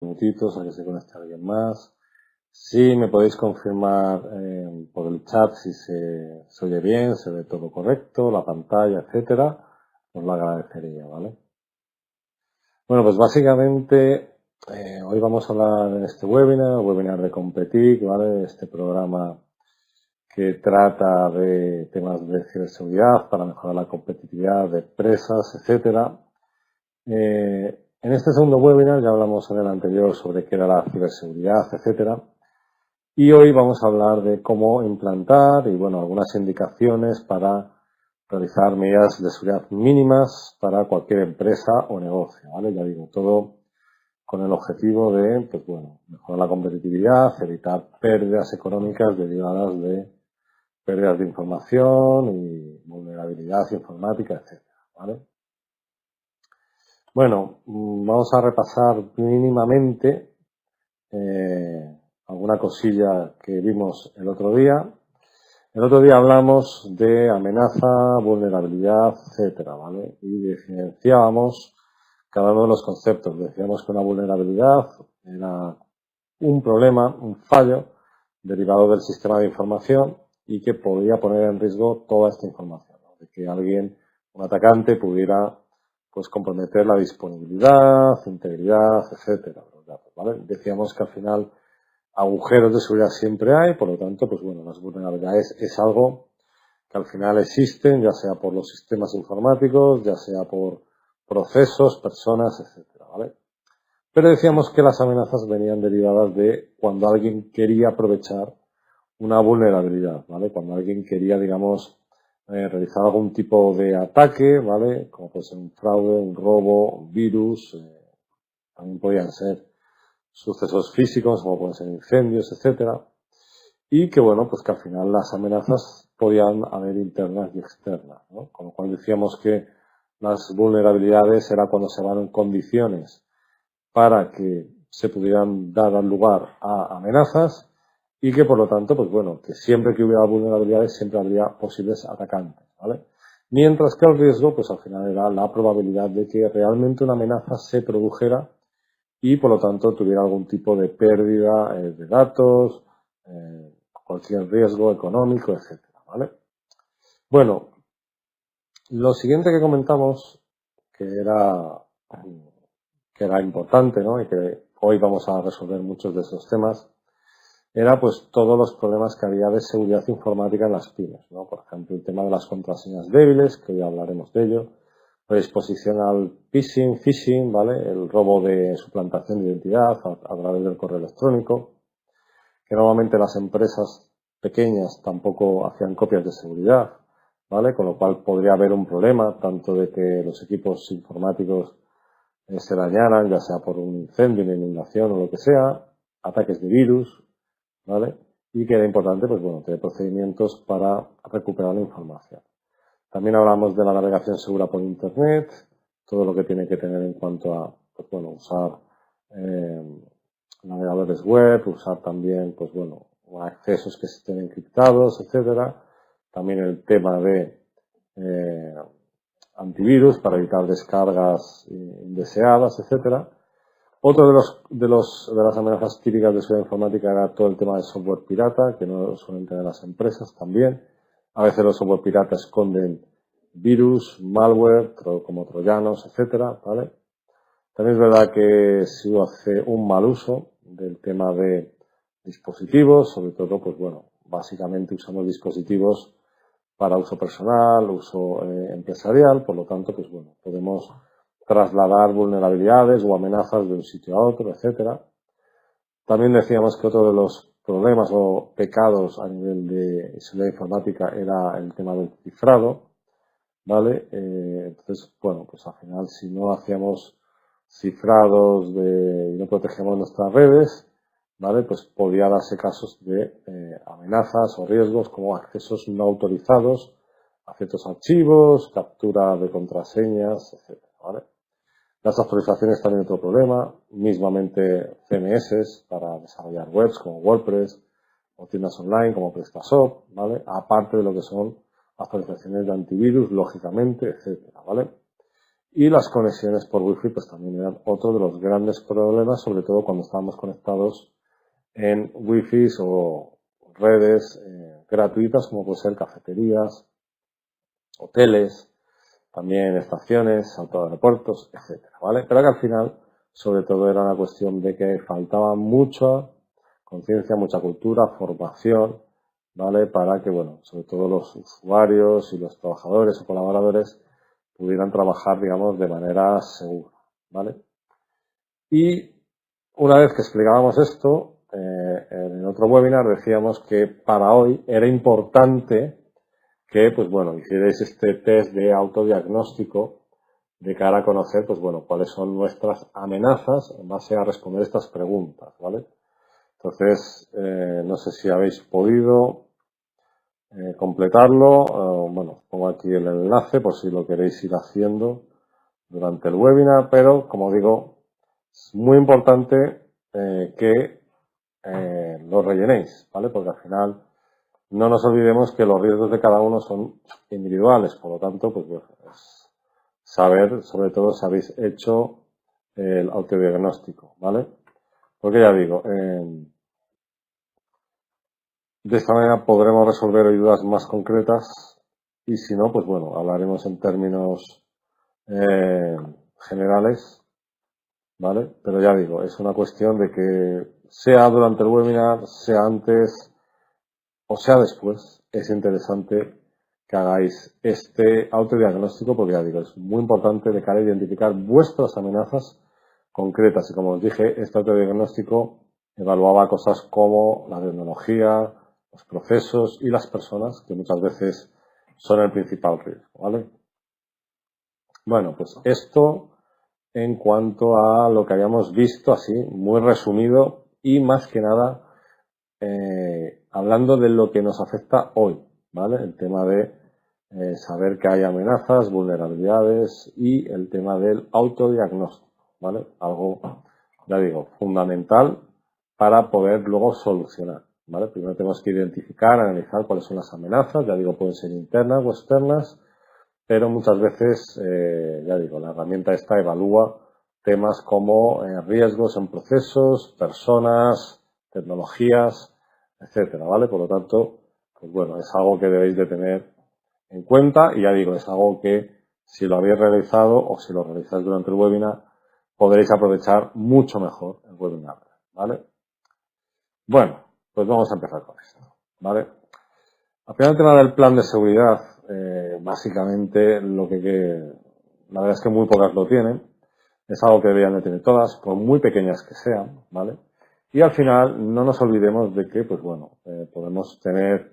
Minutitos a que se conecte alguien más. Si me podéis confirmar por el chat si se oye bien, se ve todo correcto, la pantalla, etcétera, os lo agradecería, ¿vale? Bueno, pues básicamente hoy vamos a hablar en este webinar de Competic, ¿vale? Este programa que trata de temas de ciberseguridad para mejorar la competitividad de empresas, etcétera. En este segundo webinar ya hablamos en el anterior sobre qué era la ciberseguridad, etcétera. Y hoy vamos a hablar de cómo implantar y, bueno, algunas indicaciones para realizar medidas de seguridad mínimas para cualquier empresa o negocio, ¿vale? Ya digo, todo con el objetivo de, pues bueno, mejorar la competitividad, evitar pérdidas económicas derivadas de pérdidas de información y vulnerabilidad informática, etcétera, ¿vale? Bueno, vamos a repasar mínimamente alguna cosilla que vimos el otro día. El otro día hablamos de amenaza, vulnerabilidad, etcétera, ¿vale? Y diferenciábamos cada uno de los conceptos. Decíamos que una vulnerabilidad era un problema, un fallo derivado del sistema de información y que podría poner en riesgo toda esta información, ¿no? De que alguien, un atacante, pudiera pues comprometer la disponibilidad, integridad, etcétera, de los datos, ¿vale? Decíamos que al final agujeros de seguridad siempre hay, por lo tanto, pues bueno, las vulnerabilidades es algo que al final existen, ya sea por los sistemas informáticos, ya sea por procesos, personas, etcétera, ¿vale? Pero decíamos que las amenazas venían derivadas de cuando alguien quería aprovechar una vulnerabilidad, ¿vale? Cuando alguien quería, digamos, realizar algún tipo de ataque, ¿vale? Como puede ser un fraude, un robo, un virus, también podían ser sucesos físicos, como pueden ser incendios, etcétera. Y que, bueno, pues que al final las amenazas podían haber internas y externas, ¿no? Con lo cual decíamos que las vulnerabilidades era cuando se van en condiciones para que se pudieran dar lugar a amenazas y que, por lo tanto, pues bueno, que siempre que hubiera vulnerabilidades siempre habría posibles atacantes, ¿vale? Mientras que el riesgo, pues al final era la probabilidad de que realmente una amenaza se produjera y, por lo tanto, tuviera algún tipo de pérdida de datos, cualquier riesgo económico, etcétera, ¿vale? Bueno, lo siguiente que comentamos, que era importante, ¿no? Y que hoy vamos a resolver muchos de esos temas, era pues todos los problemas que había de seguridad informática en las pymes, ¿no? Por ejemplo, el tema de las contraseñas débiles, que hoy hablaremos de ello, predisposición al phishing, ¿vale? El robo de suplantación de identidad a través del correo electrónico, que normalmente las empresas pequeñas tampoco hacían copias de seguridad, ¿vale? Con lo cual podría haber un problema tanto de que los equipos informáticos se dañaran, ya sea por un incendio, una inundación o lo que sea, ataques de virus, ¿vale? Y que era importante, pues bueno, tener procedimientos para recuperar la información. También hablamos de la navegación segura por Internet, todo lo que tiene que tener en cuanto a, pues bueno, usar navegadores web, usar también, pues bueno, accesos que estén encriptados, etcétera. También el tema de antivirus para evitar descargas indeseadas, etcétera. Otro de las amenazas típicas de seguridad informática era todo el tema de software pirata, que no suelen tener las empresas también. A veces los software pirata esconden virus, malware, como troyanos, etcétera, ¿vale? También es verdad que se hace un mal uso del tema de dispositivos, sobre todo, pues bueno, básicamente usamos dispositivos para uso personal, uso empresarial, por lo tanto, pues bueno, podemos trasladar vulnerabilidades o amenazas de un sitio a otro, etcétera. También decíamos que otro de los problemas o pecados a nivel de seguridad informática era el tema del cifrado, ¿vale? Entonces, bueno, pues al final si no hacíamos cifrados y no protegemos nuestras redes, ¿vale? Pues podría darse casos de amenazas o riesgos como accesos no autorizados a ciertos archivos, captura de contraseñas, etcétera, ¿vale? Las autorizaciones también otro problema, mismamente CMS para desarrollar webs como WordPress o tiendas online como PrestaShop, ¿vale? Aparte de lo que son actualizaciones de antivirus, lógicamente, etcétera, ¿vale? Y las conexiones por Wi-Fi pues también eran otro de los grandes problemas, sobre todo cuando estábamos conectados en Wi-Fi o redes gratuitas como puede ser cafeterías, hoteles, también estaciones, autoaeropuertos, etcétera, ¿vale? Pero que al final, sobre todo, era una cuestión de que faltaba mucha conciencia, mucha cultura, formación, ¿vale? Para que, bueno, sobre todo los usuarios y los trabajadores o colaboradores pudieran trabajar, digamos, de manera segura, ¿vale? Y una vez que explicábamos esto, en otro webinar decíamos que para hoy era importante que, pues bueno, hicierais este test de autodiagnóstico de cara a conocer, pues bueno, cuáles son nuestras amenazas en base a responder estas preguntas, ¿vale? Entonces, no sé si habéis podido completarlo. Bueno, pongo aquí el enlace por si lo queréis ir haciendo durante el webinar, pero como digo, es muy importante que lo rellenéis, ¿vale? Porque al final no nos olvidemos que los riesgos de cada uno son individuales, por lo tanto, pues bueno, es saber, sobre todo, si habéis hecho el autodiagnóstico, ¿vale? Porque ya digo, de esta manera podremos resolver hoy dudas más concretas y si no, pues bueno, hablaremos en términos generales, ¿vale? Pero ya digo, es una cuestión de que sea durante el webinar, sea antes o sea después, es interesante que hagáis este autodiagnóstico porque ya digo, es muy importante de cara a identificar vuestras amenazas concretas y como os dije, este autodiagnóstico evaluaba cosas como la tecnología, los procesos y las personas, que muchas veces son el principal riesgo, ¿vale? Bueno, pues esto en cuanto a lo que habíamos visto así, muy resumido y más que nada hablando de lo que nos afecta hoy, ¿vale? El tema de saber que hay amenazas, vulnerabilidades y el tema del autodiagnóstico, ¿vale? Algo, ya digo, fundamental para poder luego solucionar, ¿vale? Primero tenemos que identificar, analizar cuáles son las amenazas, ya digo, pueden ser internas o externas, pero muchas veces, ya digo, la herramienta esta evalúa temas como riesgos en procesos, personas, tecnologías, etcétera, ¿vale? Por lo tanto, pues bueno, es algo que debéis de tener en cuenta y ya digo, es algo que si lo habéis realizado o si lo realizáis durante el webinar, podréis aprovechar mucho mejor el webinar, ¿vale? Bueno, pues vamos a empezar con esto, ¿vale? Al final el tema del plan de seguridad, básicamente la verdad es que muy pocas lo tienen, es algo que deberían de tener todas, por muy pequeñas que sean, ¿vale? Y al final no nos olvidemos de que, pues bueno, podemos tener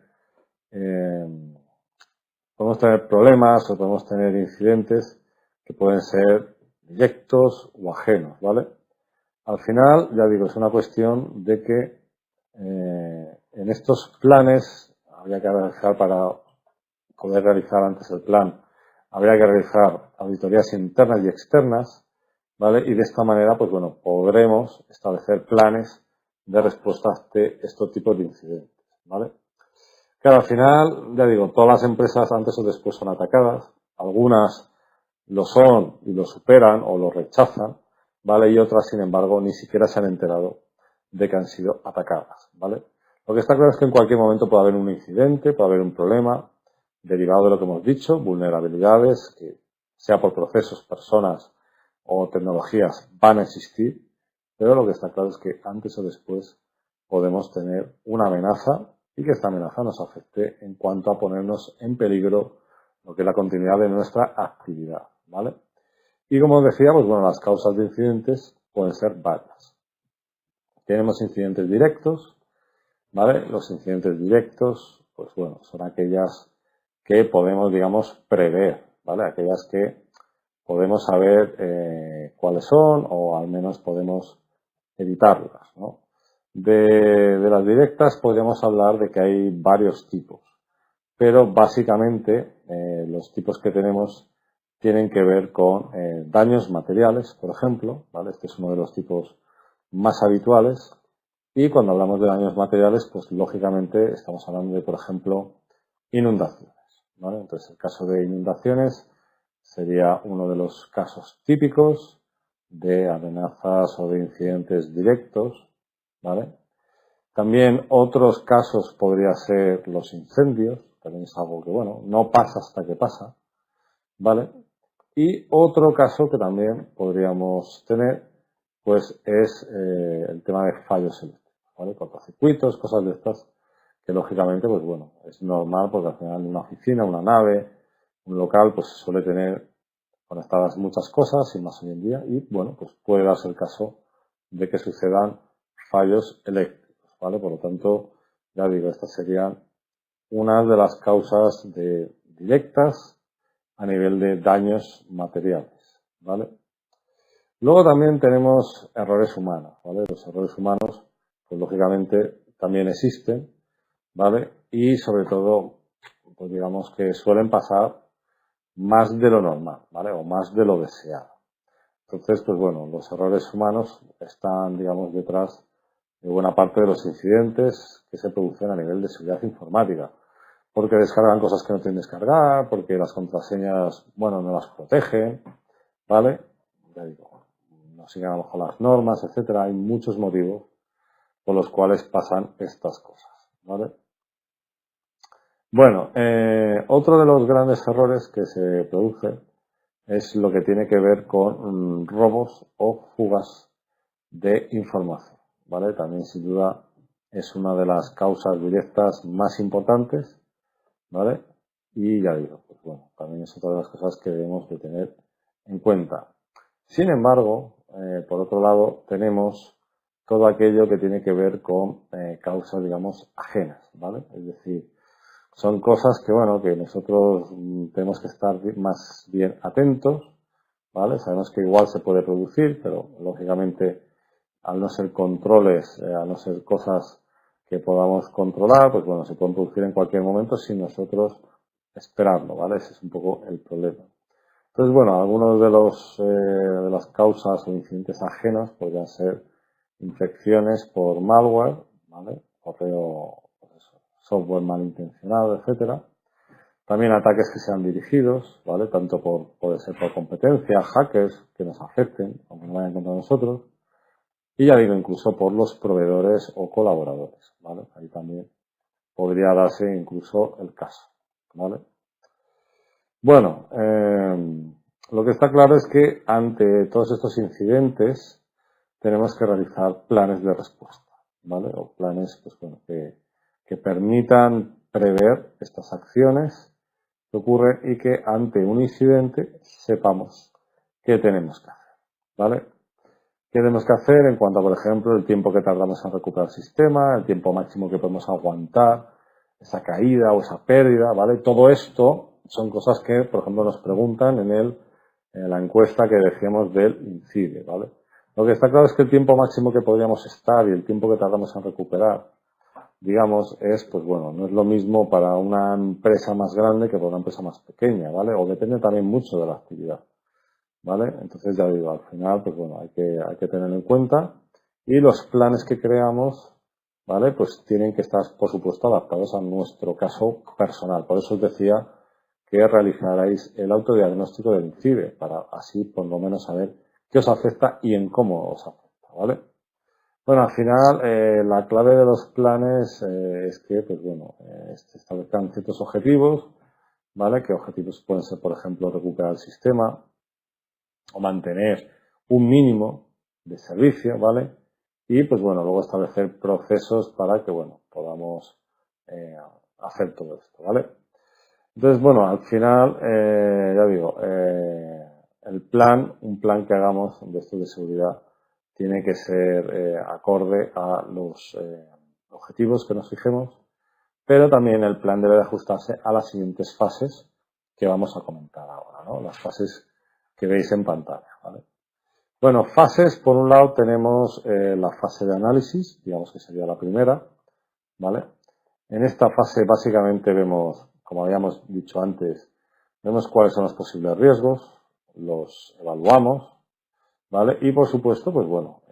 problemas o podemos tener incidentes que pueden ser directos o ajenos, ¿vale? Al final, ya digo, es una cuestión de que en estos planes habría que realizar para poder realizar antes el plan, habría que realizar auditorías internas y externas, ¿vale? Y de esta manera, pues bueno, podremos establecer planes de respuesta ante estos tipos de incidentes, ¿vale? Claro, al final, ya digo, todas las empresas antes o después son atacadas, algunas lo son y lo superan o lo rechazan, ¿vale? Y otras, sin embargo, ni siquiera se han enterado de que han sido atacadas, ¿vale? Lo que está claro es que en cualquier momento puede haber un incidente, puede haber un problema derivado de lo que hemos dicho, vulnerabilidades, que sea por procesos, personas o tecnologías van a existir, pero lo que está claro es que antes o después podemos tener una amenaza y que esta amenaza nos afecte en cuanto a ponernos en peligro lo que es la continuidad de nuestra actividad, ¿vale? Y como os decía, pues bueno, las causas de incidentes pueden ser varias. Tenemos incidentes directos, ¿vale? Los incidentes directos, pues bueno, son aquellas que podemos, digamos, prever, ¿vale? Aquellas que podemos saber cuáles son o al menos podemos evitarlas, ¿no? De las directas podríamos hablar de que hay varios tipos, pero básicamente los tipos que tenemos tienen que ver con daños materiales, por ejemplo, ¿vale? Este es uno de los tipos más habituales. Y cuando hablamos de daños materiales, pues lógicamente estamos hablando de, por ejemplo, inundaciones, ¿vale? Entonces, el caso de inundaciones sería uno de los casos típicos de amenazas o de incidentes directos, ¿vale? También otros casos podría ser los incendios, también es algo que, bueno, no pasa hasta que pasa, ¿vale? Y otro caso que también podríamos tener, pues es el tema de fallos eléctricos, ¿vale? Cortocircuitos, cosas de estas, que lógicamente, pues bueno, es normal porque al final una oficina, una nave, un local, pues suele tener conectadas muchas cosas y más hoy en día y, bueno, pues puede darse el caso de que sucedan fallos eléctricos, ¿vale? Por lo tanto, ya digo, estas serían unas de las causas directas a nivel de daños materiales, ¿vale? Luego también tenemos errores humanos, ¿vale? Los errores humanos, pues lógicamente también existen, ¿vale? Y sobre todo, pues digamos que suelen pasar más de lo normal, ¿vale? O más de lo deseado. Entonces, pues bueno, los errores humanos están, digamos, detrás de buena parte de los incidentes que se producen a nivel de seguridad informática. Porque descargan cosas que no tienen que descargar, porque las contraseñas, bueno, no las protegen, ¿vale? Ya digo, no siguen a lo mejor las normas, etcétera. Hay muchos motivos por los cuales pasan estas cosas, ¿vale? Bueno, otro de los grandes errores que se produce es lo que tiene que ver con robos o fugas de información, ¿vale? También sin duda es una de las causas directas más importantes, ¿vale? Y ya digo, pues bueno, también es otra de las cosas que debemos de tener en cuenta. Sin embargo, por otro lado, tenemos todo aquello que tiene que ver con causas, digamos, ajenas, ¿vale? Es decir, son cosas que, bueno, que nosotros tenemos que estar más bien atentos, ¿vale? Sabemos que igual se puede producir, pero lógicamente al no ser controles, al no ser cosas que podamos controlar, pues bueno, se pueden producir en cualquier momento sin nosotros esperarlo, ¿vale? Ese es un poco el problema. Entonces, bueno, algunos de las causas o incidentes ajenos podrían ser infecciones por malware, ¿vale? Correo, pues eso, software malintencionado, etcétera. También ataques que sean dirigidos, ¿vale? Tanto puede ser por competencia, hackers que nos afecten, aunque no vayan contra nosotros. Y ya digo, incluso por los proveedores o colaboradores, ¿vale? Ahí también podría darse incluso el caso, ¿vale? Bueno, lo que está claro es que ante todos estos incidentes tenemos que realizar planes de respuesta, ¿vale? O planes, pues bueno, que permitan prever estas acciones que ocurren y que ante un incidente sepamos qué tenemos que hacer, ¿vale? ¿Qué tenemos que hacer en cuanto a, por ejemplo, el tiempo que tardamos en recuperar el sistema, el tiempo máximo que podemos aguantar esa caída o esa pérdida, ¿vale? Todo esto son cosas que, por ejemplo, nos preguntan en la encuesta que decíamos del INCIBE, ¿vale? Lo que está claro es que el tiempo máximo que podríamos estar y el tiempo que tardamos en recuperar, digamos, pues bueno, no es lo mismo para una empresa más grande que para una empresa más pequeña, ¿vale? O depende también mucho de la actividad, ¿vale? Entonces, ya digo, al final, pues bueno, hay que tenerlo en cuenta y los planes que creamos, ¿vale? Pues tienen que estar, por supuesto, adaptados a nuestro caso personal. Por eso os decía que realizaréis el autodiagnóstico del INCIBE para así, por lo menos, saber qué os afecta y en cómo os afecta, ¿vale? Bueno, al final, la clave de los planes es que, pues bueno, se establezcan ciertos objetivos, ¿vale? Que objetivos pueden ser, por ejemplo, recuperar el sistema o mantener un mínimo de servicio, ¿vale? Y, pues bueno, luego establecer procesos para que, bueno, podamos hacer todo esto, ¿vale? Entonces, bueno, al final, ya digo, un plan que hagamos de esto de seguridad tiene que ser acorde a los objetivos que nos fijemos, pero también el plan debe de ajustarse a las siguientes fases que vamos a comentar ahora, ¿no? Las fases que veis en pantalla, ¿vale? Bueno, fases, por un lado tenemos la fase de análisis, digamos que sería la primera, ¿vale? En esta fase básicamente vemos, como habíamos dicho antes, vemos cuáles son los posibles riesgos, los evaluamos, ¿vale? Y por supuesto, pues bueno,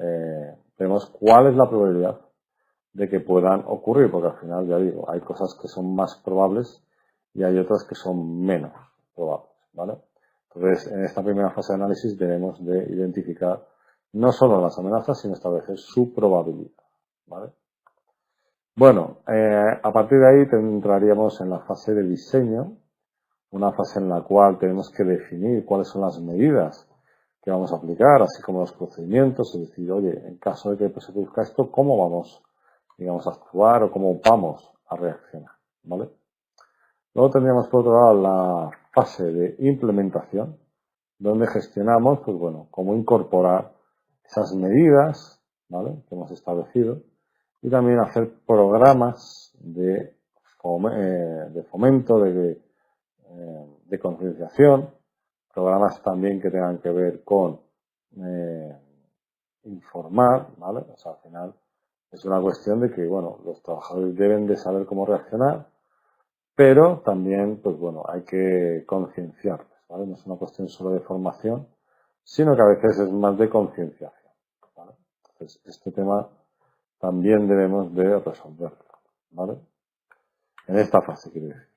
vemos cuál es la probabilidad de que puedan ocurrir, porque al final, ya digo, hay cosas que son más probables y hay otras que son menos probables, ¿vale? Entonces, en esta primera fase de análisis debemos de identificar no solo las amenazas, sino establecer su probabilidad, ¿vale? Bueno, a partir de ahí entraríamos en la fase de diseño, una fase en la cual tenemos que definir cuáles son las medidas que vamos a aplicar, así como los procedimientos, es decir, oye, en caso de que se produzca esto, ¿cómo vamos, digamos, a actuar o cómo vamos a reaccionar, ¿vale? Luego tendríamos por otro lado la fase de implementación, donde gestionamos, pues bueno, cómo incorporar esas medidas, ¿vale?, que hemos establecido, y también hacer programas de fomento, de concienciación, programas también que tengan que ver con informar, ¿vale? O sea, al final es una cuestión de que, bueno, los trabajadores deben de saber cómo reaccionar, pero también, pues bueno, hay que concienciarles, ¿vale? No es una cuestión solo de formación, sino que a veces es más de concienciación, ¿vale? Entonces, este tema también debemos de resolverlo, ¿vale? En esta fase, quiero decir.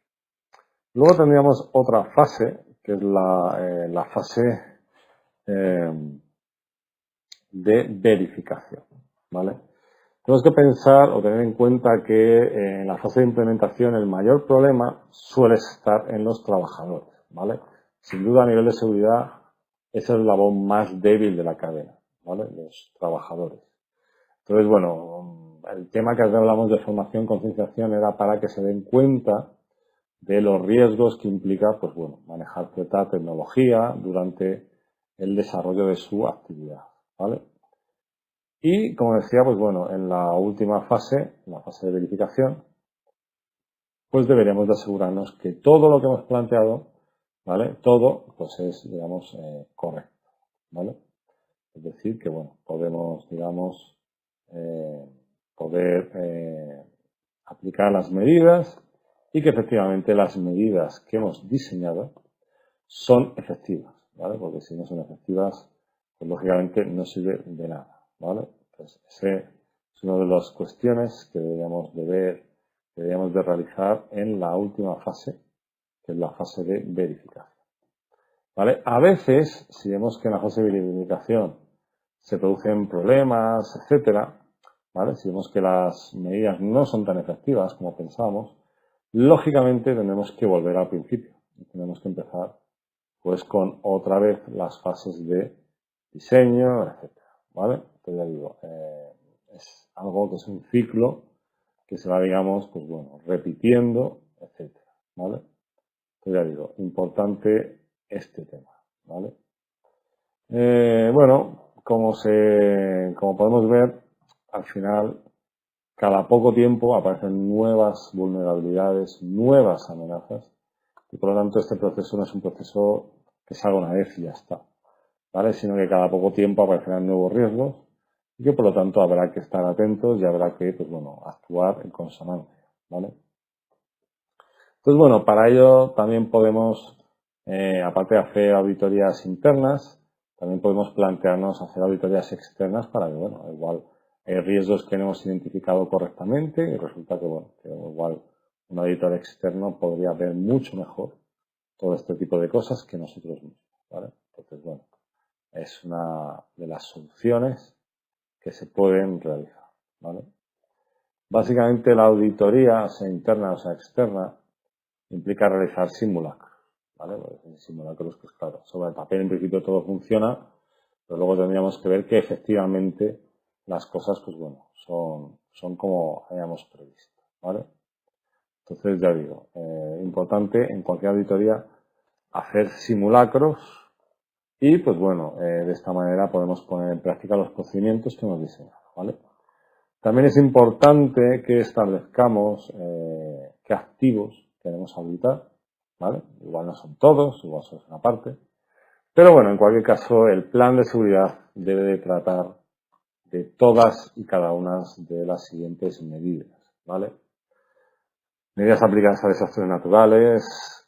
Luego tendríamos otra fase, que es la fase de verificación, ¿vale? Tenemos que pensar o tener en cuenta que en la fase de implementación el mayor problema suele estar en los trabajadores, ¿vale? Sin duda, a nivel de seguridad es el eslabón más débil de la cadena, ¿vale? Los trabajadores. Entonces, bueno, el tema que hablamos de formación, concienciación era para que se den cuenta de los riesgos que implica, pues bueno, manejar cierta tecnología durante el desarrollo de su actividad, ¿vale? Y, como decía, pues bueno, en la última fase, la fase de verificación, pues deberíamos de asegurarnos que todo lo que hemos planteado, ¿vale?, todo, pues es, digamos, correcto, ¿vale? Es decir, que, bueno, podemos, digamos, poder aplicar las medidas y que efectivamente las medidas que hemos diseñado son efectivas, ¿vale? Porque si no son efectivas, pues lógicamente no sirve de nada, ¿vale? Entonces, ese es una de las cuestiones que deberíamos de ver, que deberíamos de realizar en la última fase, que es la fase de verificación, ¿vale? A veces, si vemos que en la fase de verificación se producen problemas, etcétera, ¿vale? Si vemos que las medidas no son tan efectivas como pensábamos, lógicamente tendremos que volver al principio. Tenemos que empezar, pues, con otra vez las fases de diseño, etcétera, ¿vale? Entonces, ya digo, es algo que es un ciclo que se va, digamos, pues bueno, repitiendo, etcétera, ¿vale? Entonces, ya digo, importante este tema, ¿vale? Bueno, como podemos ver, al final, cada poco tiempo aparecen nuevas vulnerabilidades, nuevas amenazas, y por lo tanto este proceso no es un proceso que se haga una vez y ya está, ¿vale? Sino que cada poco tiempo aparecerán nuevos riesgos y que por lo tanto habrá que estar atentos y habrá que, pues bueno, actuar en consonancia, ¿vale? Entonces, bueno, para ello también podemos, aparte de hacer auditorías internas, también podemos plantearnos hacer auditorías externas para que, bueno, igual hay riesgos que no hemos identificado correctamente y resulta que, bueno, que igual un auditor externo podría ver mucho mejor todo este tipo de cosas que nosotros mismos, ¿vale? Entonces, bueno, es una de las soluciones que se pueden realizar, ¿vale? Básicamente la auditoría, sea interna o sea externa, implica realizar simulacros, ¿vale? Pues simulacros, pues claro, sobre el papel en principio todo funciona, pero luego tendríamos que ver que efectivamente las cosas, pues bueno, son como hayamos previsto, ¿vale? Entonces, ya digo, importante en cualquier auditoría hacer simulacros y, pues bueno, de esta manera podemos poner en práctica los procedimientos que hemos diseñado, ¿vale? También es importante que establezcamos qué activos queremos auditar, ¿vale? Igual no son todos, igual son una parte. Pero bueno, en cualquier caso, el plan de seguridad debe de tratar de todas y cada una de las siguientes medidas, ¿vale? Medidas aplicadas a desastres naturales,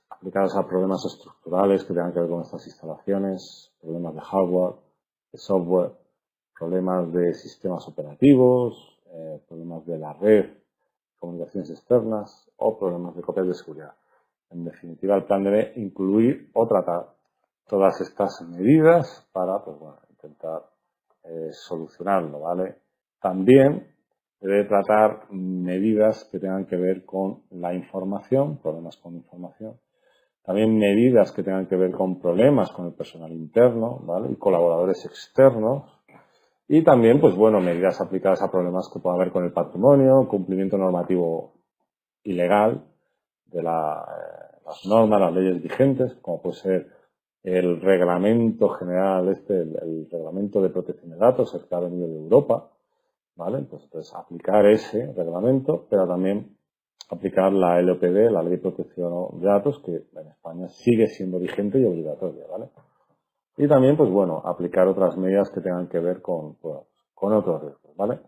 aplicadas a problemas estructurales que tengan que ver con estas instalaciones, problemas de hardware, de software, problemas de sistemas operativos, problemas de la red, comunicaciones externas o problemas de copias de seguridad. En definitiva, el plan debe incluir o tratar todas estas medidas para, pues bueno, intentar solucionarlo, ¿vale? También debe tratar medidas que tengan que ver con la información, problemas con información. También medidas que tengan que ver con problemas con el personal interno, ¿vale? Y colaboradores externos. Y también, pues bueno, medidas aplicadas a problemas que pueda haber con el patrimonio, cumplimiento normativo y legal de las normas, las leyes vigentes, como puede ser el reglamento general, el reglamento de protección de datos, el que ha venido de Europa, ¿vale? Pues aplicar ese reglamento, pero también aplicar la LOPD, la Ley de Protección de Datos, que en España sigue siendo vigente y obligatoria, ¿vale? Y también, pues bueno, aplicar otras medidas que tengan que ver con otros riesgos, ¿vale?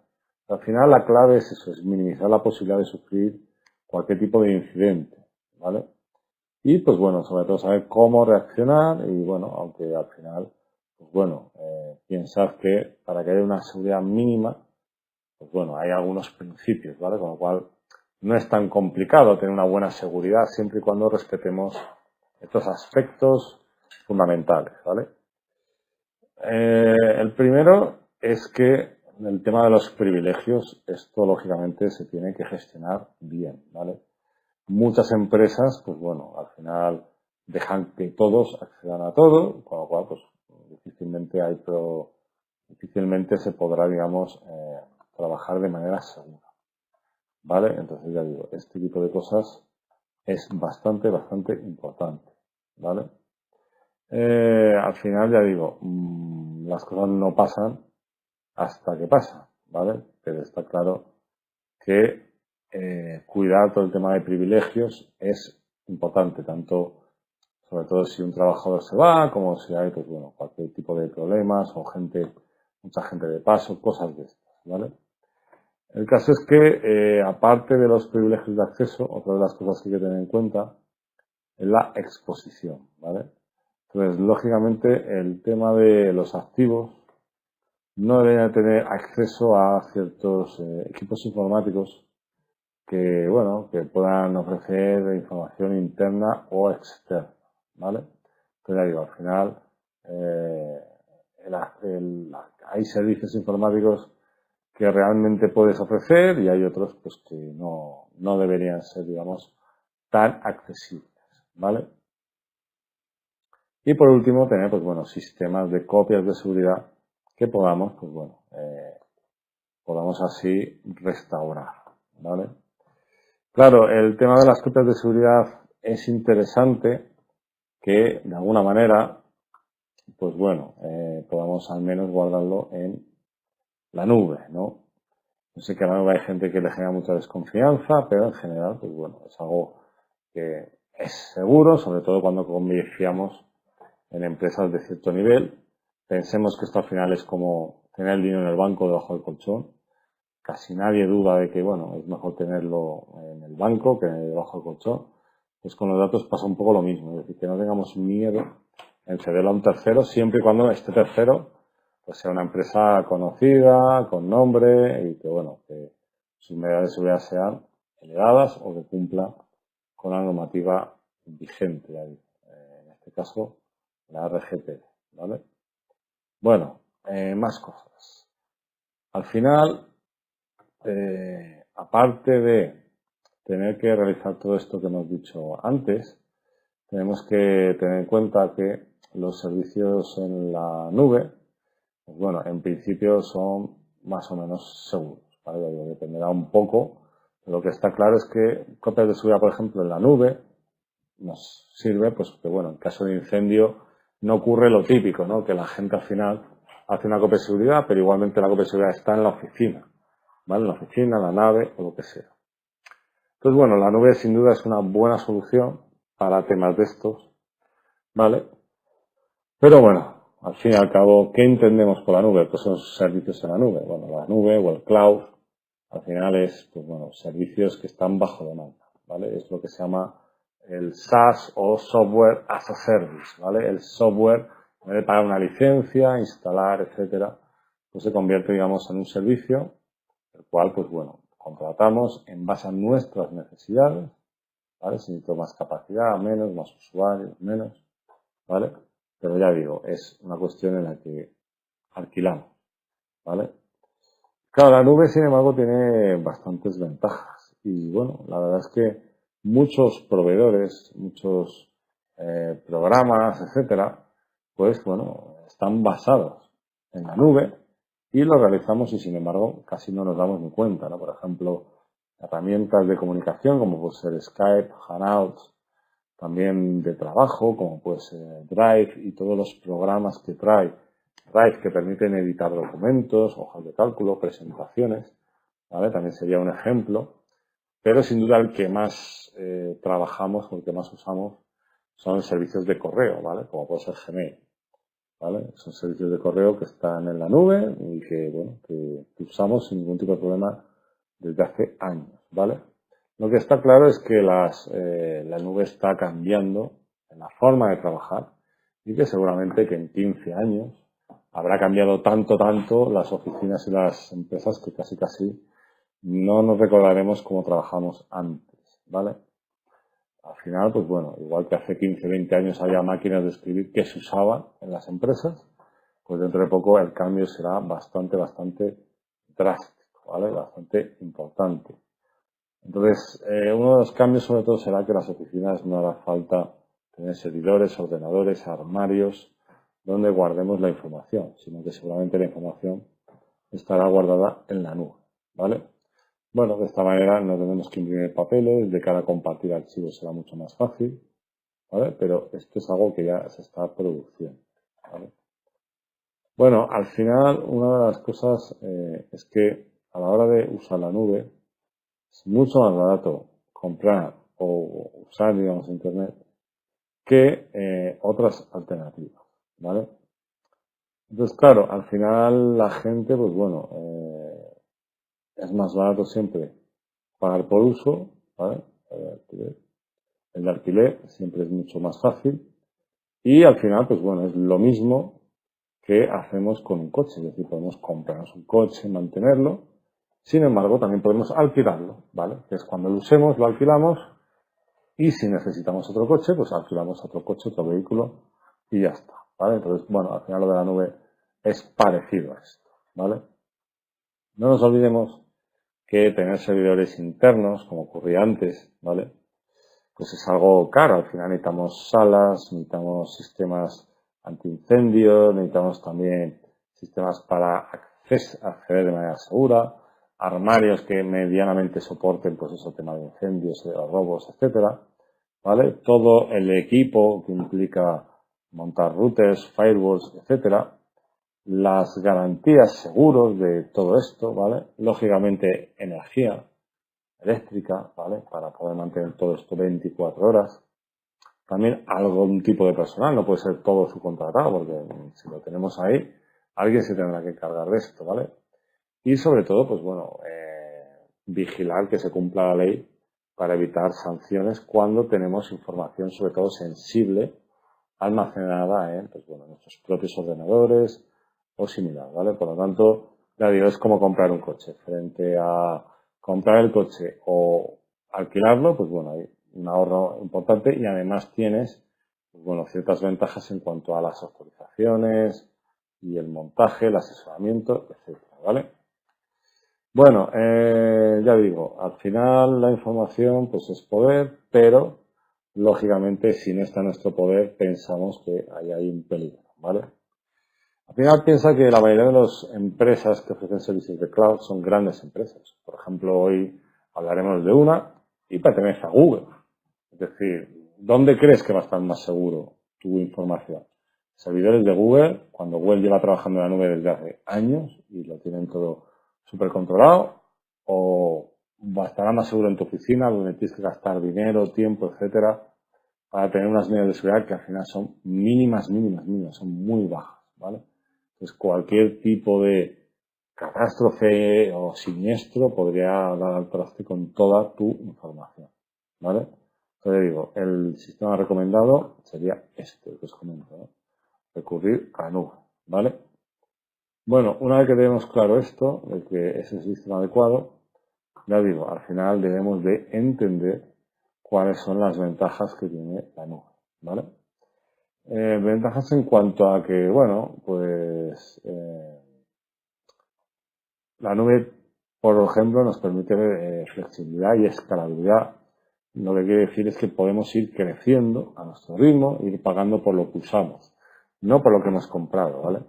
Al final la clave es eso, es minimizar la posibilidad de sufrir cualquier tipo de incidente, ¿vale? Y pues bueno, sobre todo saber cómo reaccionar y bueno, aunque al final, pues bueno, piensad que para que haya una seguridad mínima, pues bueno, hay algunos principios, ¿vale? Con lo cual no es tan complicado tener una buena seguridad siempre y cuando respetemos estos aspectos fundamentales, ¿vale? El primero es que el tema de los privilegios, esto lógicamente se tiene que gestionar bien, ¿vale? Muchas empresas, pues bueno, al final dejan que todos accedan a todo, con lo cual, pues difícilmente se podrá, digamos, trabajar de manera segura, ¿vale? Entonces ya digo, este tipo de cosas es bastante importante, ¿vale? Al final ya digo, las cosas no pasan hasta que pasan, ¿vale? Pero está claro que cuidar todo el tema de privilegios es importante, sobre todo si un trabajador se va, como si hay, pues bueno, cualquier tipo de problemas o mucha gente de paso, cosas de estas, ¿vale? El caso es que, aparte de los privilegios de acceso, otra de las cosas que hay que tener en cuenta es la exposición, ¿vale? Entonces, lógicamente, el tema de los activos no deben tener acceso a ciertos equipos informáticos que, bueno, que puedan ofrecer información interna o externa, ¿vale? Entonces, ya digo, al final, hay servicios informáticos que realmente puedes ofrecer y hay otros, pues, que no deberían ser, digamos, tan accesibles, ¿vale? Y por último, tener, pues bueno, sistemas de copias de seguridad que podamos, pues bueno, podamos así restaurar, ¿vale? Claro, el tema de las copias de seguridad es interesante que, de alguna manera, pues bueno, podamos al menos guardarlo en la nube, ¿no? Yo sé que en la nube hay gente que le genera mucha desconfianza, pero en general, pues bueno, es algo que es seguro, sobre todo cuando confiamos en empresas de cierto nivel. Pensemos que esto al final es como tener el dinero en el banco debajo del colchón. Casi nadie duda de que, bueno, es mejor tenerlo en el banco que debajo del colchón. Pues con los datos pasa un poco lo mismo. Es decir, que no tengamos miedo en cederlo a un tercero, siempre y cuando este tercero pues sea una empresa conocida, con nombre y que, bueno, que sus medidas de seguridad sean elevadas o que cumpla con la normativa vigente. En este caso, la RGPD, ¿vale? Bueno, más cosas. Al final, aparte de tener que realizar todo esto que hemos dicho antes, tenemos que tener en cuenta que los servicios en la nube, pues bueno, en principio son más o menos seguros, ¿vale? Dependerá un poco, pero lo que está claro es que copias de seguridad, por ejemplo, en la nube, nos sirve, pues que bueno, en caso de incendio no ocurre lo típico, ¿no? Que la gente al final hace una copia de seguridad, pero igualmente la copia de seguridad está en la oficina, ¿vale? En la oficina, en la nave o lo que sea. Entonces, bueno, la nube sin duda es una buena solución para temas de estos, ¿vale? Pero bueno, al fin y al cabo, ¿qué entendemos por la nube? Pues son servicios en la nube. Bueno, la nube o el cloud, al final es, pues bueno, servicios que están bajo demanda, ¿vale? Es lo que se llama el SaaS o Software as a Service, ¿vale? El software, en vez de pagar una licencia, instalar, etcétera, pues se convierte, digamos, en un servicio, el cual, pues bueno, contratamos en base a nuestras necesidades, ¿vale? Si necesito más capacidad, menos, más usuarios, menos, ¿vale? pero ya digo, es una cuestión en la que alquilamos, ¿vale? Claro, la nube, sin embargo, tiene bastantes ventajas. Y bueno, la verdad es que muchos proveedores, muchos programas, etcétera, pues bueno, están basados en la nube y lo realizamos y sin embargo casi no nos damos ni cuenta, ¿no? Por ejemplo, herramientas de comunicación como puede ser Skype, Hangouts, también de trabajo como puede ser Drive y todos los programas que trae Drive que permiten editar documentos, hojas de cálculo, presentaciones, ¿vale? También sería un ejemplo, pero sin duda el que más trabajamos o el que más usamos son servicios de correo, ¿vale? Como puede ser Gmail, ¿vale? Son servicios de correo que están en la nube y que, bueno, que usamos sin ningún tipo de problema desde hace años, ¿vale? Lo que está claro es que la nube está cambiando en la forma de trabajar y que seguramente que en 15 años habrá cambiado tanto las oficinas y las empresas que casi no nos recordaremos cómo trabajamos antes, ¿vale? Al final, pues bueno, igual que hace 15, 20 años había máquinas de escribir que se usaban en las empresas, pues dentro de poco el cambio será bastante drástico, ¿vale? Bastante importante. Entonces, uno de los cambios sobre todo será que las oficinas no hará falta tener servidores, ordenadores, armarios, donde guardemos la información, sino que seguramente la información estará guardada en la nube, ¿vale? Bueno, de esta manera no tenemos que imprimir papeles, de cara a compartir archivos será mucho más fácil, ¿vale? Pero esto es algo que ya se está produciendo, ¿vale? Bueno, al final una de las cosas es que a la hora de usar la nube es mucho más barato comprar o usar, digamos, Internet que otras alternativas, ¿vale? Entonces, claro, al final la gente, pues bueno, es más barato siempre pagar por uso, ¿vale? El de alquiler siempre es mucho más fácil y al final, pues bueno, es lo mismo que hacemos con un coche, es decir, podemos comprarnos un coche, mantenerlo, sin embargo, también podemos alquilarlo, ¿vale? Que es cuando lo usemos, lo alquilamos y si necesitamos otro coche, pues alquilamos otro coche, otro vehículo y ya está, ¿vale? Entonces, bueno, al final lo de la nube es parecido a esto, ¿vale? No nos olvidemos que tener servidores internos, como ocurría antes, ¿vale? Pues es algo caro. Al final necesitamos salas, necesitamos sistemas antiincendios, necesitamos también sistemas para acceder de manera segura, armarios que medianamente soporten, pues eso, tema de incendios, robos, etcétera, ¿vale? Todo el equipo que implica montar routers, firewalls, etcétera, las garantías, seguros de todo esto, ¿vale? Lógicamente, energía eléctrica, ¿vale? Para poder mantener todo esto 24 horas. También algún tipo de personal, no puede ser todo subcontratado, porque si lo tenemos ahí, alguien se tendrá que encargar de esto, ¿vale? Y sobre todo, pues bueno, vigilar que se cumpla la ley para evitar sanciones cuando tenemos información, sobre todo sensible, almacenada en, pues bueno, nuestros propios ordenadores o similar, ¿vale? Por lo tanto, ya digo, es como comprar un coche. Frente a comprar el coche o alquilarlo, pues bueno, hay un ahorro importante y además tienes, pues bueno, ciertas ventajas en cuanto a las autorizaciones y el montaje, el asesoramiento, etcétera, ¿vale? Bueno, ya digo, al final la información pues es poder, pero lógicamente si no está en nuestro poder pensamos que ahí hay un peligro, ¿vale? Al final piensa que la mayoría de las empresas que ofrecen servicios de cloud son grandes empresas. Por ejemplo, hoy hablaremos de una y pertenece a Google. Es decir, ¿dónde crees que va a estar más seguro tu información? Servidores de Google, cuando Google lleva trabajando en la nube desde hace años y lo tienen todo súper controlado, o estará más seguro en tu oficina donde tienes que gastar dinero, tiempo, etcétera, para tener unas medidas de seguridad que al final son mínimas, son muy bajas, ¿vale? Entonces cualquier tipo de catástrofe o siniestro podría dar al traste con toda tu información, ¿vale? Entonces digo, el sistema recomendado sería este que os comento, ¿no? Recurrir a la nube, ¿vale? Bueno, una vez que tenemos claro esto, de que es el sistema adecuado, ya digo, al final debemos de entender cuáles son las ventajas que tiene la nube, ¿vale? Ventajas en cuanto a que, bueno, pues la nube, por ejemplo, nos permite flexibilidad y escalabilidad. Lo que quiere decir es que podemos ir creciendo a nuestro ritmo, ir pagando por lo que usamos, no por lo que hemos comprado, ¿vale?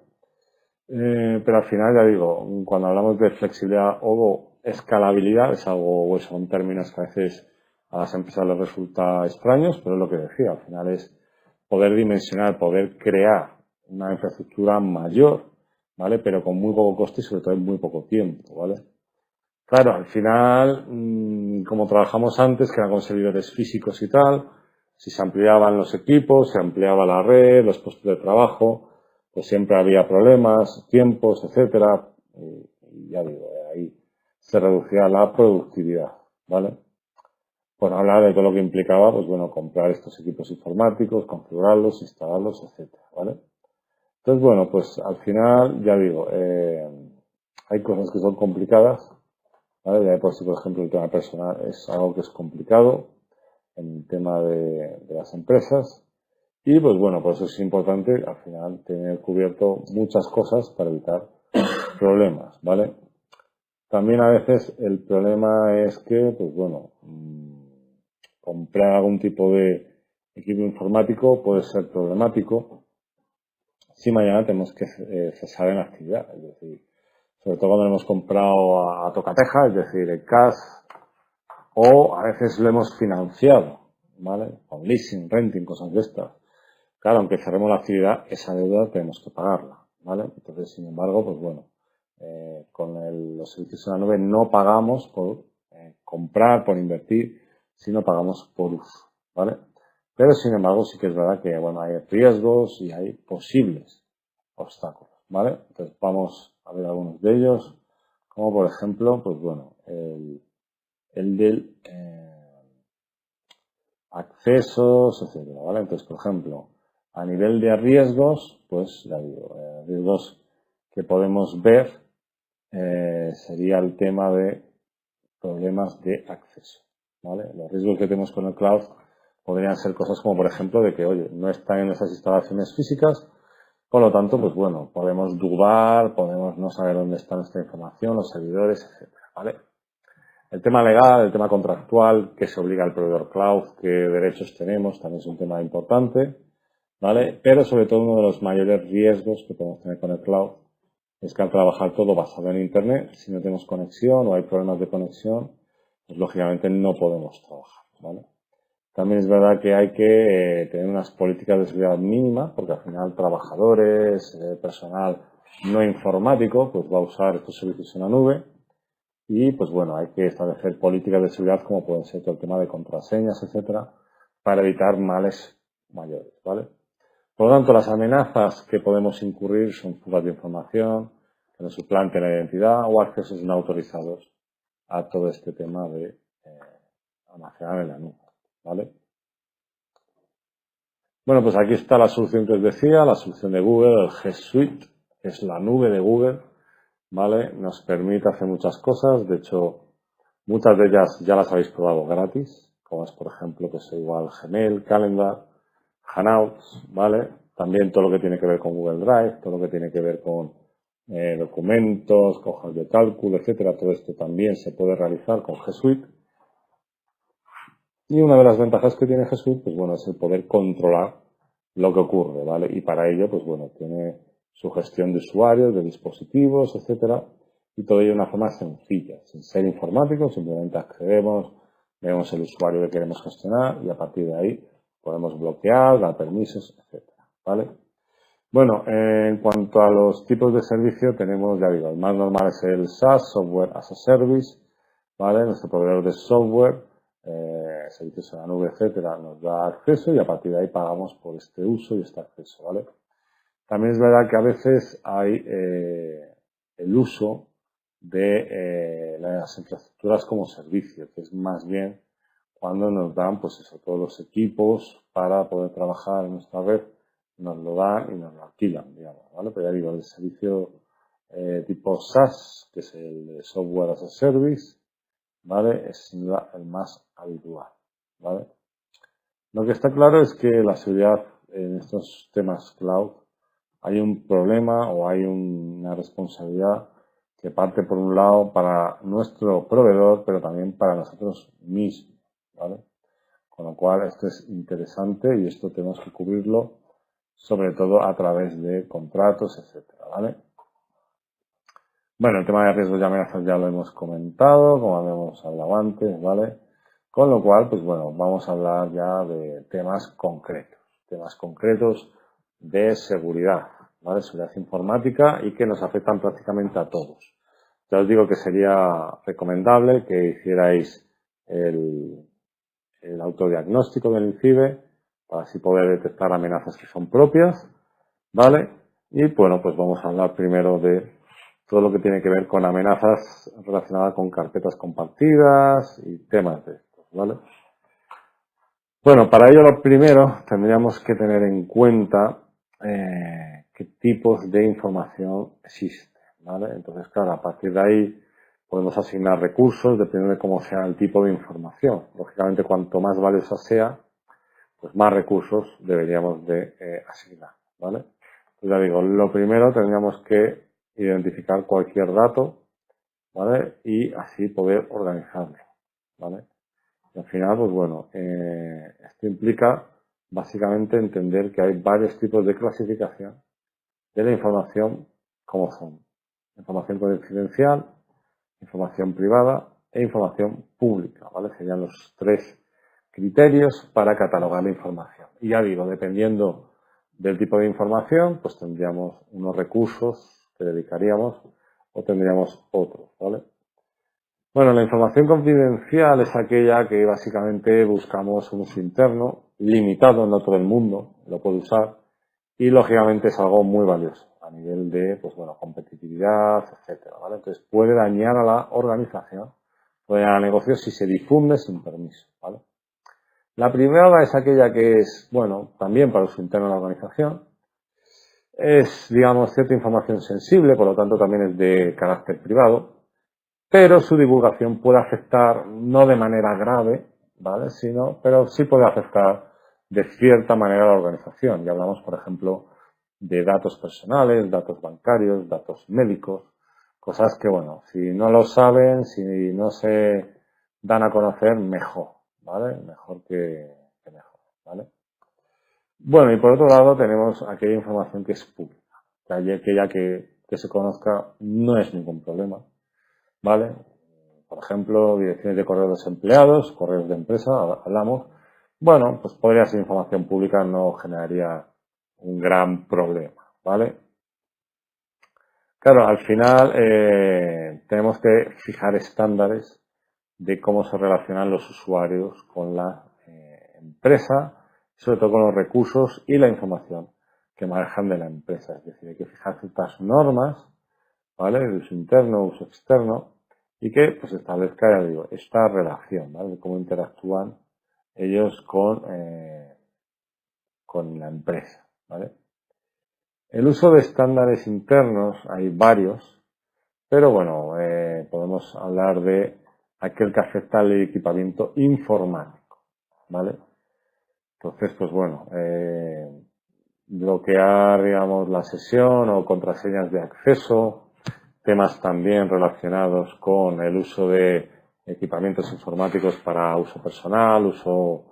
Pero al final, ya digo, cuando hablamos de flexibilidad o escalabilidad, es algo, son términos que a veces a las empresas les resulta extraños, pero es lo que decía, al final es poder dimensionar, poder crear una infraestructura mayor, ¿vale? Pero con muy poco coste y sobre todo en muy poco tiempo, ¿vale? Claro, al final, como trabajamos antes, que eran con servidores físicos y tal, si se ampliaban los equipos, se ampliaba la red, los puestos de trabajo, pues siempre había problemas, tiempos, etcétera, y ya digo, ahí se reducía la productividad, ¿vale? Por hablar de todo lo que implicaba, pues bueno, comprar estos equipos informáticos, configurarlos, instalarlos, etcétera, ¿vale? Entonces, bueno, pues al final, ya digo, hay cosas que son complicadas, ¿vale? Ya de por sí, por ejemplo, el tema personal es algo que es complicado en el tema de las empresas. Y pues bueno, por eso es importante al final tener cubierto muchas cosas para evitar problemas, ¿vale? También a veces el problema es que, pues bueno, comprar algún tipo de equipo informático puede ser problemático si mañana tenemos que cesar en la actividad. Es decir, sobre todo cuando lo hemos comprado a tocateja, es decir, en cash, o a veces lo hemos financiado, ¿vale? Con leasing, renting, cosas de estas. Claro, aunque cerremos la actividad, esa deuda tenemos que pagarla, ¿vale? Entonces, sin embargo, pues bueno, con los servicios en la nube no pagamos por comprar, por invertir, sino pagamos por uso, ¿vale? Pero, sin embargo, sí que es verdad que, bueno, hay riesgos y hay posibles obstáculos, ¿vale? Entonces, vamos a ver algunos de ellos, como por ejemplo, pues bueno, el del accesos, etcétera, ¿vale? Entonces, por ejemplo, a nivel de riesgos, pues ya digo, riesgos que podemos ver sería el tema de problemas de acceso, ¿vale? Los riesgos que tenemos con el cloud podrían ser cosas como, por ejemplo, de que, oye, no están en nuestras instalaciones físicas, por lo tanto, pues bueno, podemos dudar, podemos no saber dónde está nuestra información, los servidores, etcétera, ¿vale? El tema legal, el tema contractual, que se obliga al proveedor cloud, qué derechos tenemos, también es un tema importante, ¿vale? Pero sobre todo uno de los mayores riesgos que podemos tener con el cloud es que al trabajar todo basado en Internet, si no tenemos conexión o hay problemas de conexión, pues lógicamente no podemos trabajar, ¿vale? También es verdad que hay que tener unas políticas de seguridad mínimas, porque al final trabajadores, personal no informático, pues va a usar estos servicios en la nube. Y pues bueno, hay que establecer políticas de seguridad como pueden ser todo el tema de contraseñas, etcétera, para evitar males mayores, ¿vale? Por lo tanto, las amenazas que podemos incurrir son fugas de información, que nos suplanten la identidad o accesos no autorizados a todo este tema de almacenar en la nube, ¿vale? Bueno, pues aquí está la solución que os decía, la solución de Google, el G Suite, que es la nube de Google, ¿vale? Nos permite hacer muchas cosas, de hecho, muchas de ellas ya las habéis probado gratis, como es, por ejemplo, que es igual Gmail, Calendar, Hangouts, ¿vale? También todo lo que tiene que ver con Google Drive, todo lo que tiene que ver con documentos, hojas de cálculo, etcétera. Todo esto también se puede realizar con G Suite. Y una de las ventajas que tiene G Suite, pues bueno, es el poder controlar lo que ocurre, ¿vale? Y para ello, pues bueno, tiene su gestión de usuarios, de dispositivos, etcétera, y todo ello de una forma sencilla, sin ser informáticos, simplemente accedemos, vemos el usuario que queremos gestionar y a partir de ahí podemos bloquear, dar permisos, etcétera, ¿vale? Bueno, en cuanto a los tipos de servicio, tenemos, ya digo, el más normal es el SaaS, Software as a Service, ¿vale? Nuestro proveedor de software, servicios en la nube, etcétera, nos da acceso y a partir de ahí pagamos por este uso y este acceso, ¿vale? También es verdad que a veces hay el uso de las infraestructuras como servicio, que es más bien cuando nos dan, pues eso, todos los equipos para poder trabajar en nuestra red, nos lo dan y nos lo alquilan, digamos, ¿vale? Pero ya digo, el servicio tipo SaaS, que es el de Software as a Service, ¿vale? Es sin duda el más habitual, ¿vale? Lo que está claro es que la seguridad en estos temas cloud hay un problema o hay una responsabilidad que parte por un lado para nuestro proveedor, pero también para nosotros mismos, ¿vale? Con lo cual esto es interesante y esto tenemos que cubrirlo sobre todo a través de contratos, etcétera, ¿vale? Bueno, el tema de riesgos y amenazas ya lo hemos comentado, como habíamos hablado antes, ¿vale? Con lo cual, pues bueno, vamos a hablar ya de temas concretos de seguridad, ¿vale? Seguridad informática y que nos afectan prácticamente a todos. Ya os digo que sería recomendable que hicierais el autodiagnóstico del INCIBE para así poder detectar amenazas que son propias, ¿vale? Y bueno, pues vamos a hablar primero de todo lo que tiene que ver con amenazas relacionadas con carpetas compartidas y temas de estos, ¿vale? Bueno, para ello lo primero tendríamos que tener en cuenta qué tipos de información existen, ¿vale? Entonces, claro, a partir de ahí podemos asignar recursos dependiendo de cómo sea el tipo de información. Lógicamente, cuanto más valiosa sea, pues más recursos deberíamos de asignar, ¿vale? Pues ya digo, lo primero tendríamos que identificar cualquier dato, ¿vale? Y así poder organizarlo, ¿vale? Y al final, pues bueno, esto implica básicamente entender que hay varios tipos de clasificación de la información como son información confidencial, información privada e información pública, ¿vale? Serían los tres criterios para catalogar la información. Y ya digo, dependiendo del tipo de información, pues tendríamos unos recursos que dedicaríamos o tendríamos otros, ¿vale? Bueno, la información confidencial es aquella que básicamente buscamos un uso interno, limitado, no todo el mundo lo puede usar, y lógicamente es algo muy valioso a nivel de, pues bueno, competitividad, etcétera, ¿vale? Entonces puede dañar a la organización, puede dañar al negocio si se difunde sin permiso, ¿vale? La privada es aquella que es, bueno, también para uso interno de la organización, es, digamos, cierta información sensible, por lo tanto también es de carácter privado, pero su divulgación puede afectar, no de manera grave, ¿vale? Pero sí puede afectar de cierta manera a la organización. Y hablamos, por ejemplo, de datos personales, datos bancarios, datos médicos, cosas que, bueno, si no lo saben, si no se dan a conocer, mejor, ¿vale? Mejor que mejor, ¿vale? Bueno, y por otro lado tenemos aquella información que es pública, que aquella que se conozca no es ningún problema, ¿vale? Por ejemplo, direcciones de correo de los empleados, correos de empresa, hablamos. Bueno, pues podría ser información pública, no generaría un gran problema, ¿vale? Claro, al final tenemos que fijar estándares de cómo se relacionan los usuarios con la empresa, sobre todo con los recursos y la información que manejan de la empresa. Es decir, hay que fijar ciertas normas, ¿vale? De uso interno, uso externo, y que pues establezca, ya digo, esta relación, ¿vale? De cómo interactúan ellos con la empresa, ¿vale? El uso de estándares internos, hay varios, pero bueno, podemos hablar de aquel que afecta al equipamiento informático, ¿vale? Entonces, pues bueno, bloquear, digamos, la sesión o contraseñas de acceso, temas también relacionados con el uso de equipamientos informáticos para uso personal, uso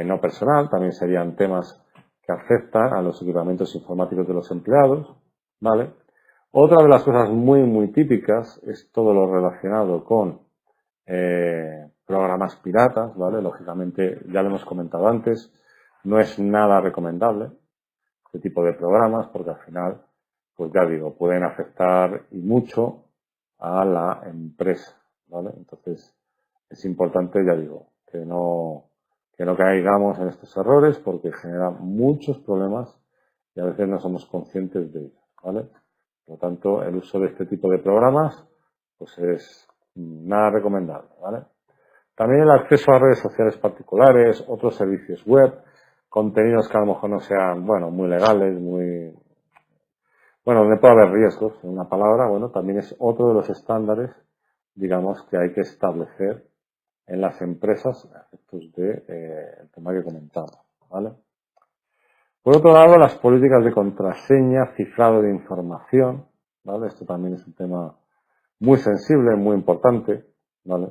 no personal, también serían temas que afectan a los equipamientos informáticos de los empleados, ¿vale? Otra de las cosas muy típicas es todo lo relacionado con programas piratas, ¿vale? Lógicamente, ya lo hemos comentado antes, no es nada recomendable este tipo de programas porque al final, pues ya digo, pueden afectar y mucho a la empresa, ¿vale? Entonces, es importante, ya digo, que no caigamos en estos errores porque generan muchos problemas y a veces no somos conscientes de ellos, ¿vale? Por lo tanto, el uso de este tipo de programas, pues es nada recomendable, ¿vale? También el acceso a redes sociales particulares, otros servicios web, contenidos que a lo mejor no sean, bueno, muy legales, bueno, donde puede haber riesgos, en una palabra, bueno, también es otro de los estándares, digamos, que hay que establecer en las empresas a efectos de el tema que comentamos, ¿vale? Por otro lado, las políticas de contraseña, cifrado de información, ¿vale? Esto también es un tema muy sensible, muy importante, ¿vale?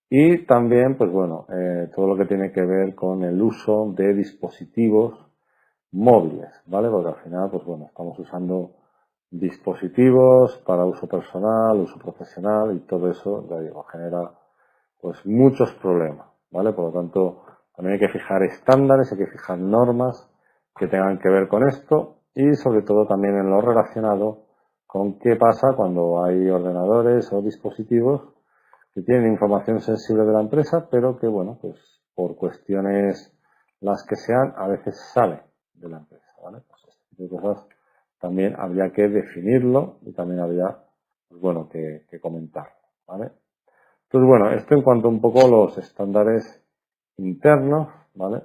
Y también, pues bueno, todo lo que tiene que ver con el uso de dispositivos móviles, ¿vale? Porque al final, pues bueno, estamos usando dispositivos para uso personal, uso profesional y todo eso, ya digo, genera pues muchos problemas, ¿vale? Por lo tanto, también hay que fijar estándares, hay que fijar normas que tengan que ver con esto y sobre todo también en lo relacionado con qué pasa cuando hay ordenadores o dispositivos que tienen información sensible de la empresa, pero que, bueno, pues por cuestiones las que sean, a veces sale de la empresa, ¿vale? Pues este tipo de cosas también habría que definirlo y también habría, pues bueno, que comentar, ¿vale? Entonces, bueno, esto en cuanto un poco a los estándares internos, ¿vale?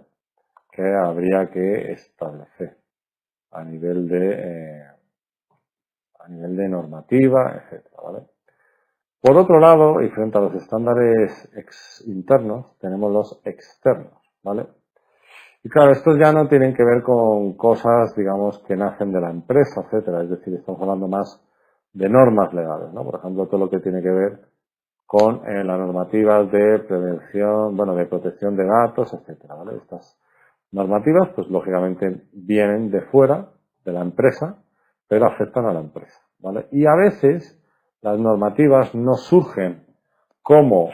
Que habría que establecer a nivel de normativa, etcétera, ¿vale? Por otro lado, y frente a los estándares internos, tenemos los externos, ¿vale? Y claro, estos ya no tienen que ver con cosas, digamos, que nacen de la empresa, etcétera. Es decir, estamos hablando más de normas legales, ¿no? Por ejemplo, todo lo que tiene que ver con las normativas de prevención, bueno, de protección de datos, etcétera, ¿vale? Estas normativas, pues lógicamente vienen de fuera de la empresa, pero afectan a la empresa, ¿vale? Y a veces las normativas no surgen como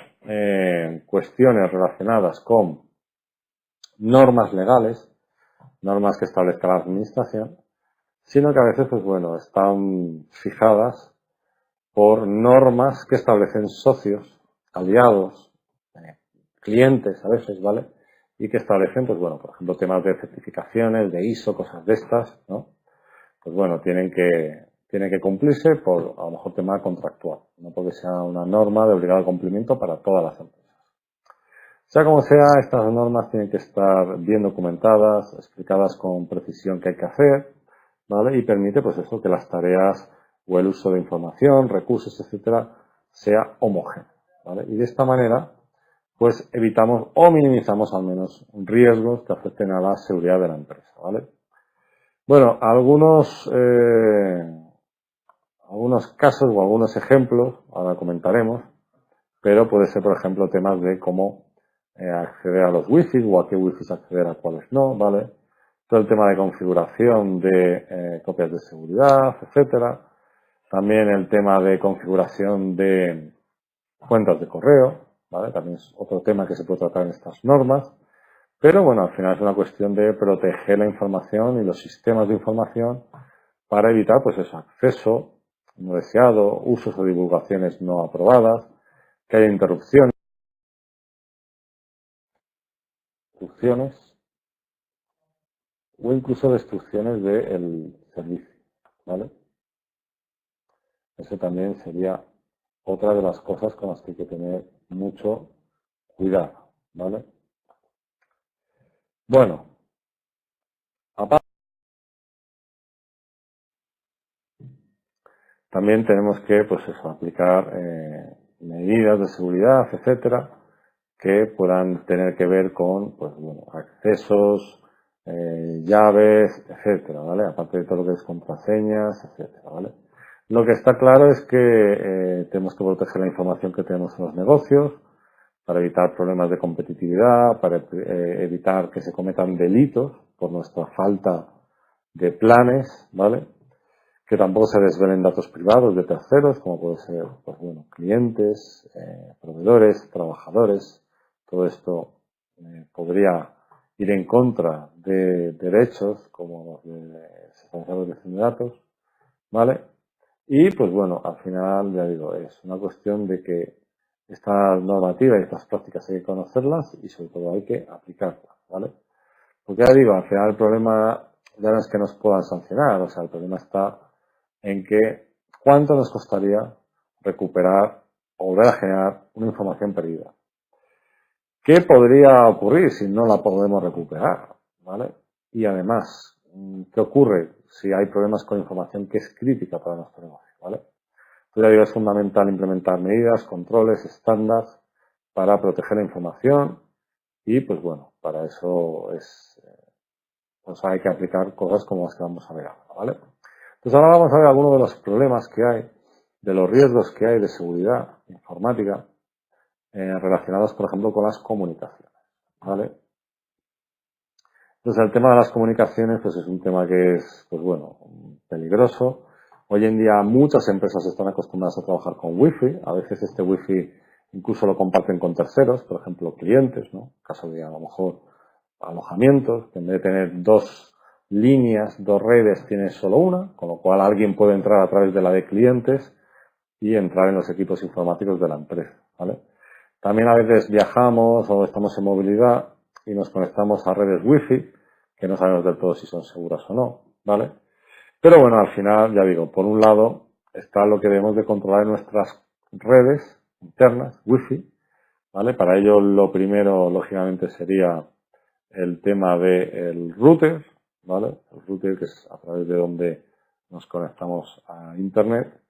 cuestiones relacionadas con normas legales, normas que establezca la administración, sino que a veces, pues bueno, están fijadas por normas que establecen socios, aliados, clientes a veces, ¿vale? Y que establecen, pues bueno, por ejemplo, temas de certificaciones, de ISO, cosas de estas, ¿no? Pues bueno, tienen que cumplirse por, a lo mejor, tema contractual, no porque sea una norma de obligado cumplimiento para todas las empresas. Sea como sea, estas normas tienen que estar bien documentadas, explicadas con precisión qué hay que hacer, ¿vale? Y permite, pues eso, que las tareas o el uso de información, recursos, etcétera, sea homogéneo, ¿vale? Y de esta manera, pues evitamos o minimizamos al menos riesgos que afecten a la seguridad de la empresa, ¿vale? Bueno, algunos casos o algunos ejemplos, ahora comentaremos, pero puede ser, por ejemplo, temas de cómo acceder a los wifi o a qué wifi acceder, a cuáles no, ¿vale? Todo el tema de configuración de copias de seguridad, etcétera. También el tema de configuración de cuentas de correo, ¿vale? También es otro tema que se puede tratar en estas normas. Pero bueno, al final es una cuestión de proteger la información y los sistemas de información para evitar, pues eso, acceso no deseado, usos o divulgaciones no aprobadas, que haya interrupciones o incluso destrucciones del servicio, ¿vale? Eso también sería otra de las cosas con las que hay que tener mucho cuidado, ¿vale? Bueno, aparte, también tenemos que, pues eso, aplicar medidas de seguridad, etcétera, que puedan tener que ver con, pues bueno, accesos, llaves, etcétera, ¿vale? Aparte de todo lo que es contraseñas, etcétera, ¿vale? Lo que está claro es que tenemos que proteger la información que tenemos en los negocios para evitar problemas de competitividad, para evitar que se cometan delitos por nuestra falta de planes, ¿vale? Que tampoco se desvelen datos privados de terceros, como puede ser, pues bueno, clientes, proveedores, trabajadores. Todo esto podría ir en contra de derechos como los de protección de datos, ¿vale? Y pues bueno, al final, ya digo, es una cuestión de que estas normativas y estas prácticas hay que conocerlas y sobre todo hay que aplicarlas, ¿vale? Porque ya digo, al final el problema ya no es que nos puedan sancionar, o sea, el problema está en que cuánto nos costaría recuperar o volver a generar una información perdida. ¿Qué podría ocurrir si no la podemos recuperar? ¿Vale? Y además, ¿qué ocurre si hay problemas con información que es crítica para nuestro negocio? ¿Vale? Entonces, ya digo, es fundamental implementar medidas, controles, estándares para proteger la información y, pues bueno, para eso es pues hay que aplicar cosas como las que vamos a ver ahora, ¿vale? Entonces ahora vamos a ver algunos de los problemas que hay, de los riesgos que hay de seguridad informática relacionados, por ejemplo, con las comunicaciones, ¿vale? Entonces el tema de las comunicaciones pues es un tema que es, pues bueno, peligroso. Hoy en día muchas empresas están acostumbradas a trabajar con Wi-Fi. A veces este Wi-Fi incluso lo comparten con terceros, por ejemplo, clientes, ¿no? En caso de a lo mejor alojamientos, que en vez de tener dos líneas, dos redes, tienes solo una, con lo cual alguien puede entrar a través de la de clientes y entrar en los equipos informáticos de la empresa, ¿vale? También a veces viajamos o estamos en movilidad y nos conectamos a redes Wi-Fi, que no sabemos del todo si son seguras o no, ¿vale? Pero bueno, al final, ya digo, por un lado está lo que debemos de controlar en nuestras redes internas, Wi-Fi, ¿vale? Para ello, lo primero, lógicamente, sería el tema del router, ¿vale? El router, que es a través de donde nos conectamos a Internet.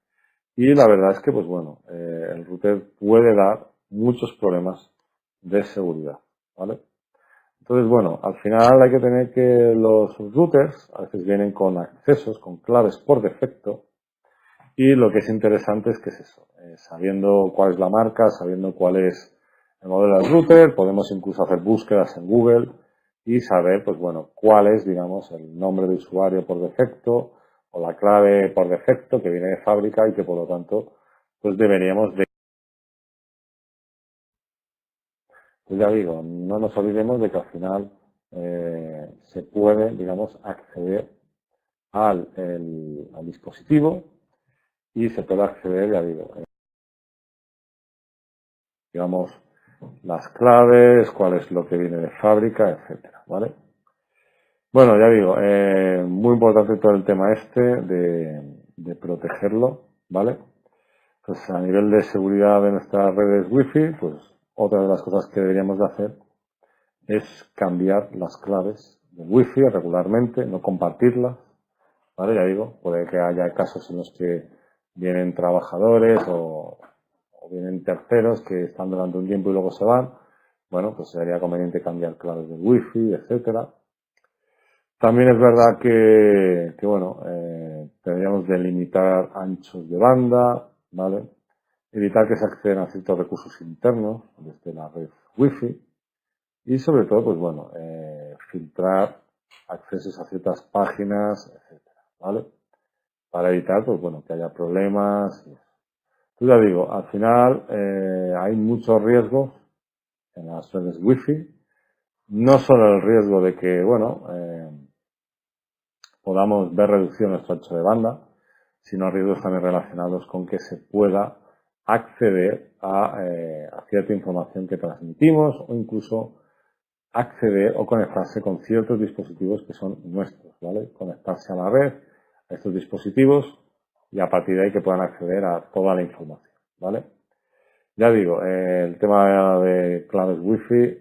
Y la verdad es que, pues bueno, el router puede dar muchos problemas de seguridad, ¿vale? Entonces, bueno, al final hay que tener que los routers a veces vienen con accesos, con claves por defecto. Y lo que es interesante es que es eso, sabiendo cuál es la marca, sabiendo cuál es el modelo del router, podemos incluso hacer búsquedas en Google y saber, pues bueno, cuál es, digamos, el nombre de usuario por defecto o la clave por defecto que viene de fábrica y que por lo tanto, pues deberíamos de... Pues ya digo, no nos olvidemos de que al final se puede, digamos, acceder al dispositivo y se puede acceder, ya digo, digamos, las claves, cuál es lo que viene de fábrica, etcétera, ¿vale? Bueno, ya digo, muy importante todo el tema este de protegerlo, ¿vale? Pues a nivel de seguridad de nuestras redes Wi-Fi, pues otra de las cosas que deberíamos de hacer es cambiar las claves de Wi-Fi regularmente, no compartirlas, ¿vale? Ya digo, puede que haya casos en los que vienen trabajadores o vienen terceros que están durante un tiempo y luego se van. Bueno, pues sería conveniente cambiar claves de Wi-Fi, etcétera. También es verdad que bueno, tendríamos de limitar anchos de banda, ¿vale? Evitar que se accedan a ciertos recursos internos desde la red Wi-Fi. Y sobre todo, pues bueno, filtrar accesos a ciertas páginas, etcétera, ¿vale? Para evitar, pues bueno, que haya problemas. Yo ya digo, al final hay muchos riesgos en las redes Wi-Fi. No solo el riesgo de que, bueno, podamos ver reducido nuestro ancho de banda, sino riesgos también relacionados con que se pueda acceder a cierta información que transmitimos o incluso acceder o conectarse con ciertos dispositivos que son nuestros, ¿vale? Conectarse a la red, a estos dispositivos y a partir de ahí que puedan acceder a toda la información, ¿vale? Ya digo, el tema de claves Wi-Fi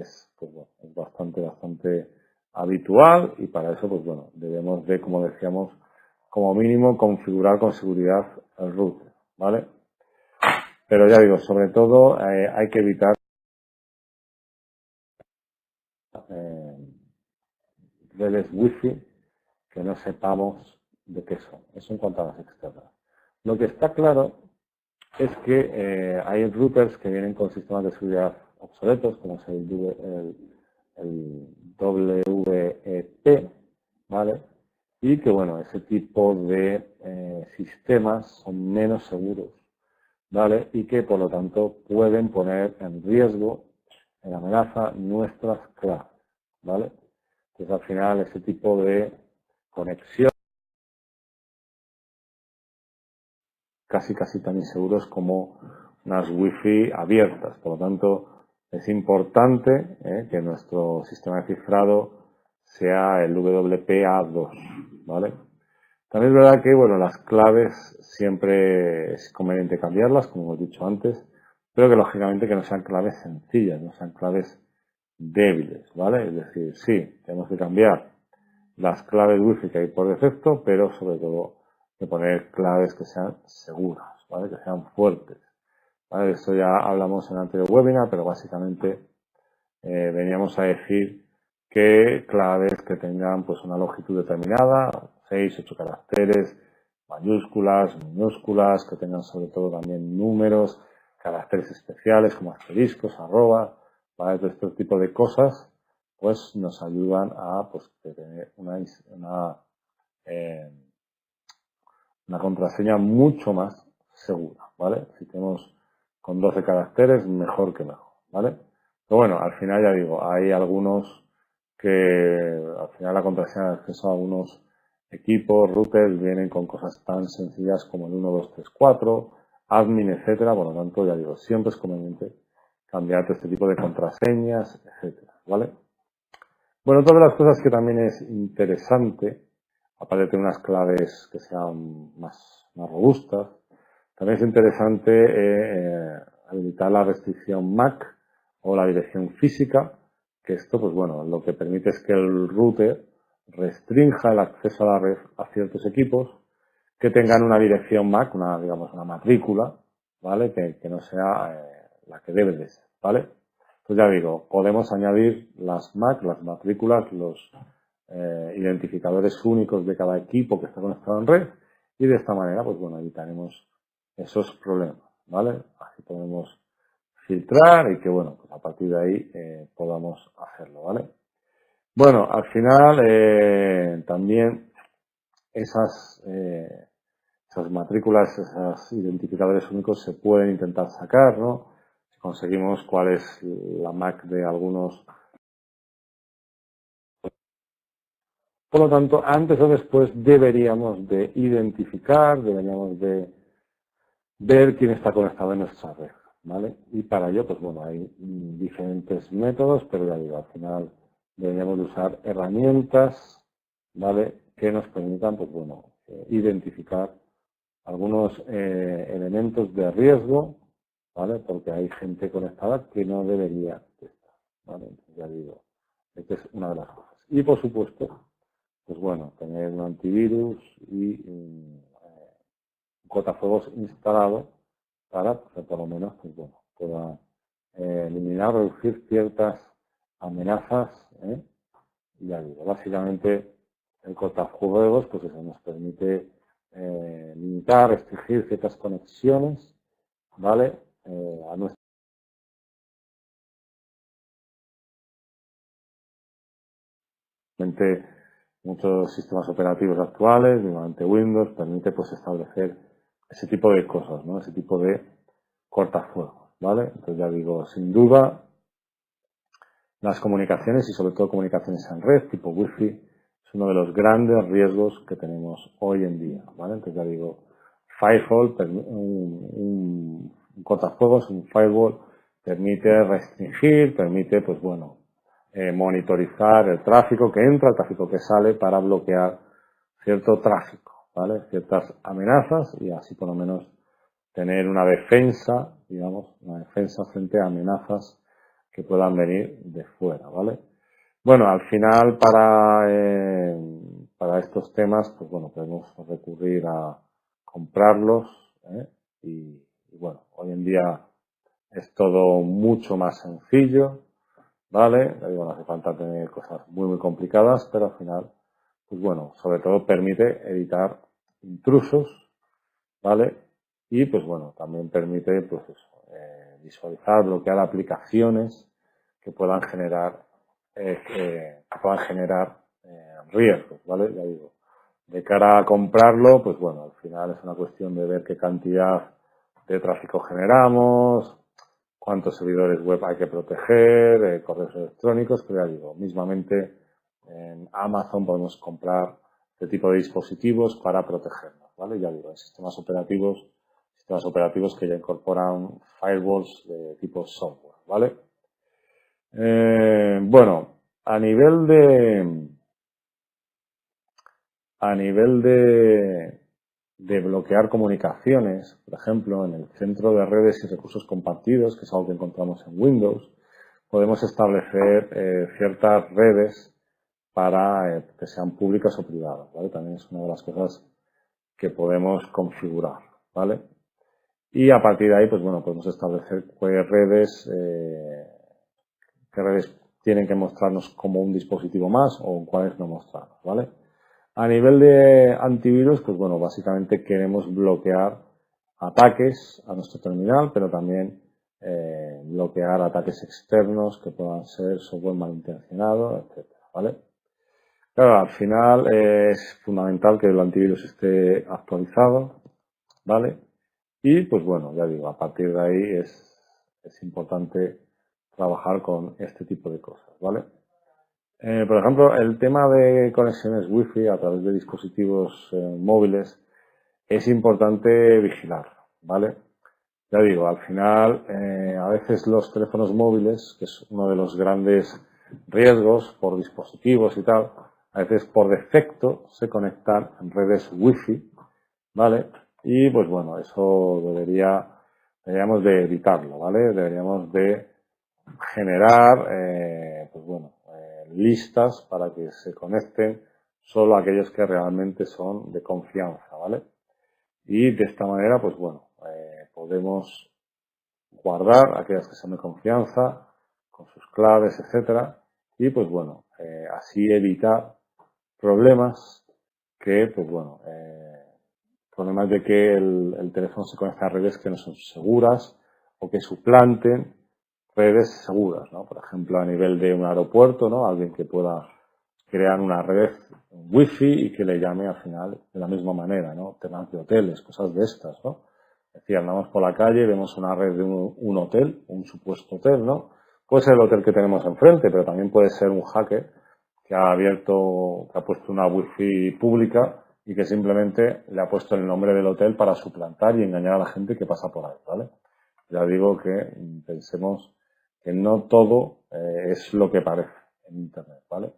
es, pues bueno, es bastante habitual y para eso, pues bueno, debemos de, como decíamos, como mínimo configurar con seguridad el router, ¿vale? Pero ya digo, sobre todo hay que evitar redes Wi-Fi que no sepamos de qué son. Eso en cuanto a las externas. Lo que está claro es que hay routers que vienen con sistemas de seguridad obsoletos, como es el WEP, ¿vale? Y que, bueno, ese tipo de sistemas son menos seguros, ¿vale? Y que, por lo tanto, pueden poner en riesgo, en amenaza, nuestras claves, ¿vale? Entonces, al final, ese tipo de conexión casi tan inseguros como unas Wi-Fi abiertas. Por lo tanto, es importante que nuestro sistema de cifrado sea el WPA2, ¿vale? También es verdad que, bueno, las claves siempre es conveniente cambiarlas, como hemos dicho antes, pero que lógicamente que no sean claves sencillas, no sean claves débiles, ¿vale? Es decir, sí, tenemos que cambiar las claves Wi-Fi que hay por defecto, pero sobre todo de poner claves que sean seguras, ¿vale? Que sean fuertes, ¿vale? De esto ya hablamos en el anterior webinar, pero básicamente veníamos a decir que claves que tengan pues una longitud determinada, 6, 8 caracteres, mayúsculas, minúsculas, que tengan sobre todo también números, caracteres especiales como asteriscos, arroba, ¿vale? Todo este tipo de cosas pues nos ayudan a pues tener una contraseña mucho más segura, ¿vale? Si tenemos con 12 caracteres, mejor que mejor, ¿vale? Pero bueno, al final ya digo, hay algunos que al final la contraseña de acceso a algunos equipos, routers, vienen con cosas tan sencillas como el 1, 2, 3, 4, admin, etcétera. Por lo tanto, ya digo, siempre es conveniente cambiar todo este tipo de contraseñas, etcétera, ¿vale? Bueno, otra de las cosas que también es interesante, aparte de tener unas claves que sean más robustas, también es interesante habilitar la restricción MAC o la dirección física, que esto, pues bueno, lo que permite es que el router restrinja el acceso a la red a ciertos equipos que tengan una dirección MAC, digamos, una matrícula, ¿vale? Que no sea la que debe de ser, ¿vale? Pues ya digo, podemos añadir las MAC, las matrículas, los identificadores únicos de cada equipo que está conectado en red y de esta manera, pues bueno, evitaremos esos problemas, ¿vale? Así podemos filtrar y que, bueno, pues a partir de ahí podamos hacerlo, ¿vale? Bueno, al final también esas matrículas, esos identificadores únicos se pueden intentar sacar, ¿no? Si conseguimos cuál es la MAC de algunos. Por lo tanto, antes o después deberíamos de identificar, deberíamos de ver quién está conectado en nuestra red, ¿vale? Y para ello, pues bueno, hay diferentes métodos, pero ya digo, al final deberíamos de usar herramientas, ¿vale? Que nos permitan, pues bueno, identificar algunos elementos de riesgo, ¿vale? Porque hay gente conectada que no debería estar, ¿vale? Entonces, ya digo, esta es una de las cosas. Y por supuesto, pues bueno, tener un antivirus y un cortafuegos instalado para que por lo menos, pues bueno, pueda eliminar, reducir ciertas amenazas, y ya digo, básicamente el cortafuegos, pues eso nos permite limitar, restringir ciertas conexiones, ¿vale? A nuestra mente, muchos sistemas operativos actuales, mediante Windows, permite pues establecer ese tipo de cosas, ¿no? Ese tipo de cortafuegos, ¿vale? Entonces ya digo, sin duda, las comunicaciones y sobre todo comunicaciones en red, tipo Wi-Fi, es uno de los grandes riesgos que tenemos hoy en día, ¿vale? Entonces ya digo, firewall, un cortafuegos, un firewall, permite restringir, permite, pues bueno, monitorizar el tráfico que entra, el tráfico que sale para bloquear cierto tráfico, ¿vale? Ciertas amenazas y así por lo menos tener una defensa, digamos, una defensa frente a amenazas que puedan venir de fuera, ¿vale? Bueno, al final para estos temas, pues bueno, podemos recurrir a comprarlos, y bueno, hoy en día es todo mucho más sencillo, ¿vale? Digo, no hace falta tener cosas muy complicadas, pero al final, pues bueno, sobre todo permite evitar intrusos, ¿vale? Y pues bueno, también permite, pues eso, visualizar, bloquear aplicaciones que puedan generar, riesgos, ¿vale? Ya digo, de cara a comprarlo, pues bueno, al final es una cuestión de ver qué cantidad de tráfico generamos, cuántos servidores web hay que proteger, correos electrónicos, pero ya digo, mismamente en Amazon podemos comprar este tipo de dispositivos para protegernos, ¿vale? Ya digo, hay sistemas operativos que ya incorporan firewalls de tipo software, ¿vale? Bueno, a nivel de bloquear comunicaciones, por ejemplo, en el centro de redes y recursos compartidos, que es algo que encontramos en Windows, podemos establecer ciertas redes para que sean públicas o privadas, ¿vale? También es una de las cosas que podemos configurar, ¿vale? Y a partir de ahí, pues bueno, podemos establecer qué redes tienen que mostrarnos como un dispositivo más o cuáles no mostrarnos, ¿vale? A nivel de antivirus, pues bueno, básicamente queremos bloquear ataques a nuestro terminal, pero también bloquear ataques externos que puedan ser software malintencionado, etcétera, ¿vale? Claro, al final es fundamental que el antivirus esté actualizado, ¿vale? Y pues bueno, ya digo, a partir de ahí es importante trabajar con este tipo de cosas, ¿vale? Por ejemplo, el tema de conexiones Wi-Fi a través de dispositivos móviles es importante vigilar, ¿vale? Ya digo, al final, a veces los teléfonos móviles, que es uno de los grandes riesgos por dispositivos y tal, a veces por defecto se conectan en redes Wi-Fi, ¿vale? Y pues bueno, eso deberíamos de evitarlo, ¿vale? Deberíamos de generar, pues bueno, listas para que se conecten solo aquellos que realmente son de confianza, ¿vale? Y de esta manera, pues bueno, podemos guardar aquellas que son de confianza, con sus claves, etcétera, y pues bueno, así evitar problemas que, pues bueno, problemas de que el teléfono se conecte a redes que no son seguras o que suplanten redes seguras, ¿no? Por ejemplo, a nivel de un aeropuerto, ¿no? Alguien que pueda crear una red Wi-Fi y que le llame al final de la misma manera, ¿no? Temas de hoteles, cosas de estas, ¿no? Es decir, andamos por la calle y vemos una red de un hotel, un supuesto hotel, ¿no? Puede ser el hotel que tenemos enfrente, pero también puede ser un hacker que ha puesto una Wi-Fi pública y que simplemente le ha puesto el nombre del hotel para suplantar y engañar a la gente que pasa por ahí, ¿vale? Ya digo que pensemos que no todo es lo que parece en Internet, ¿vale?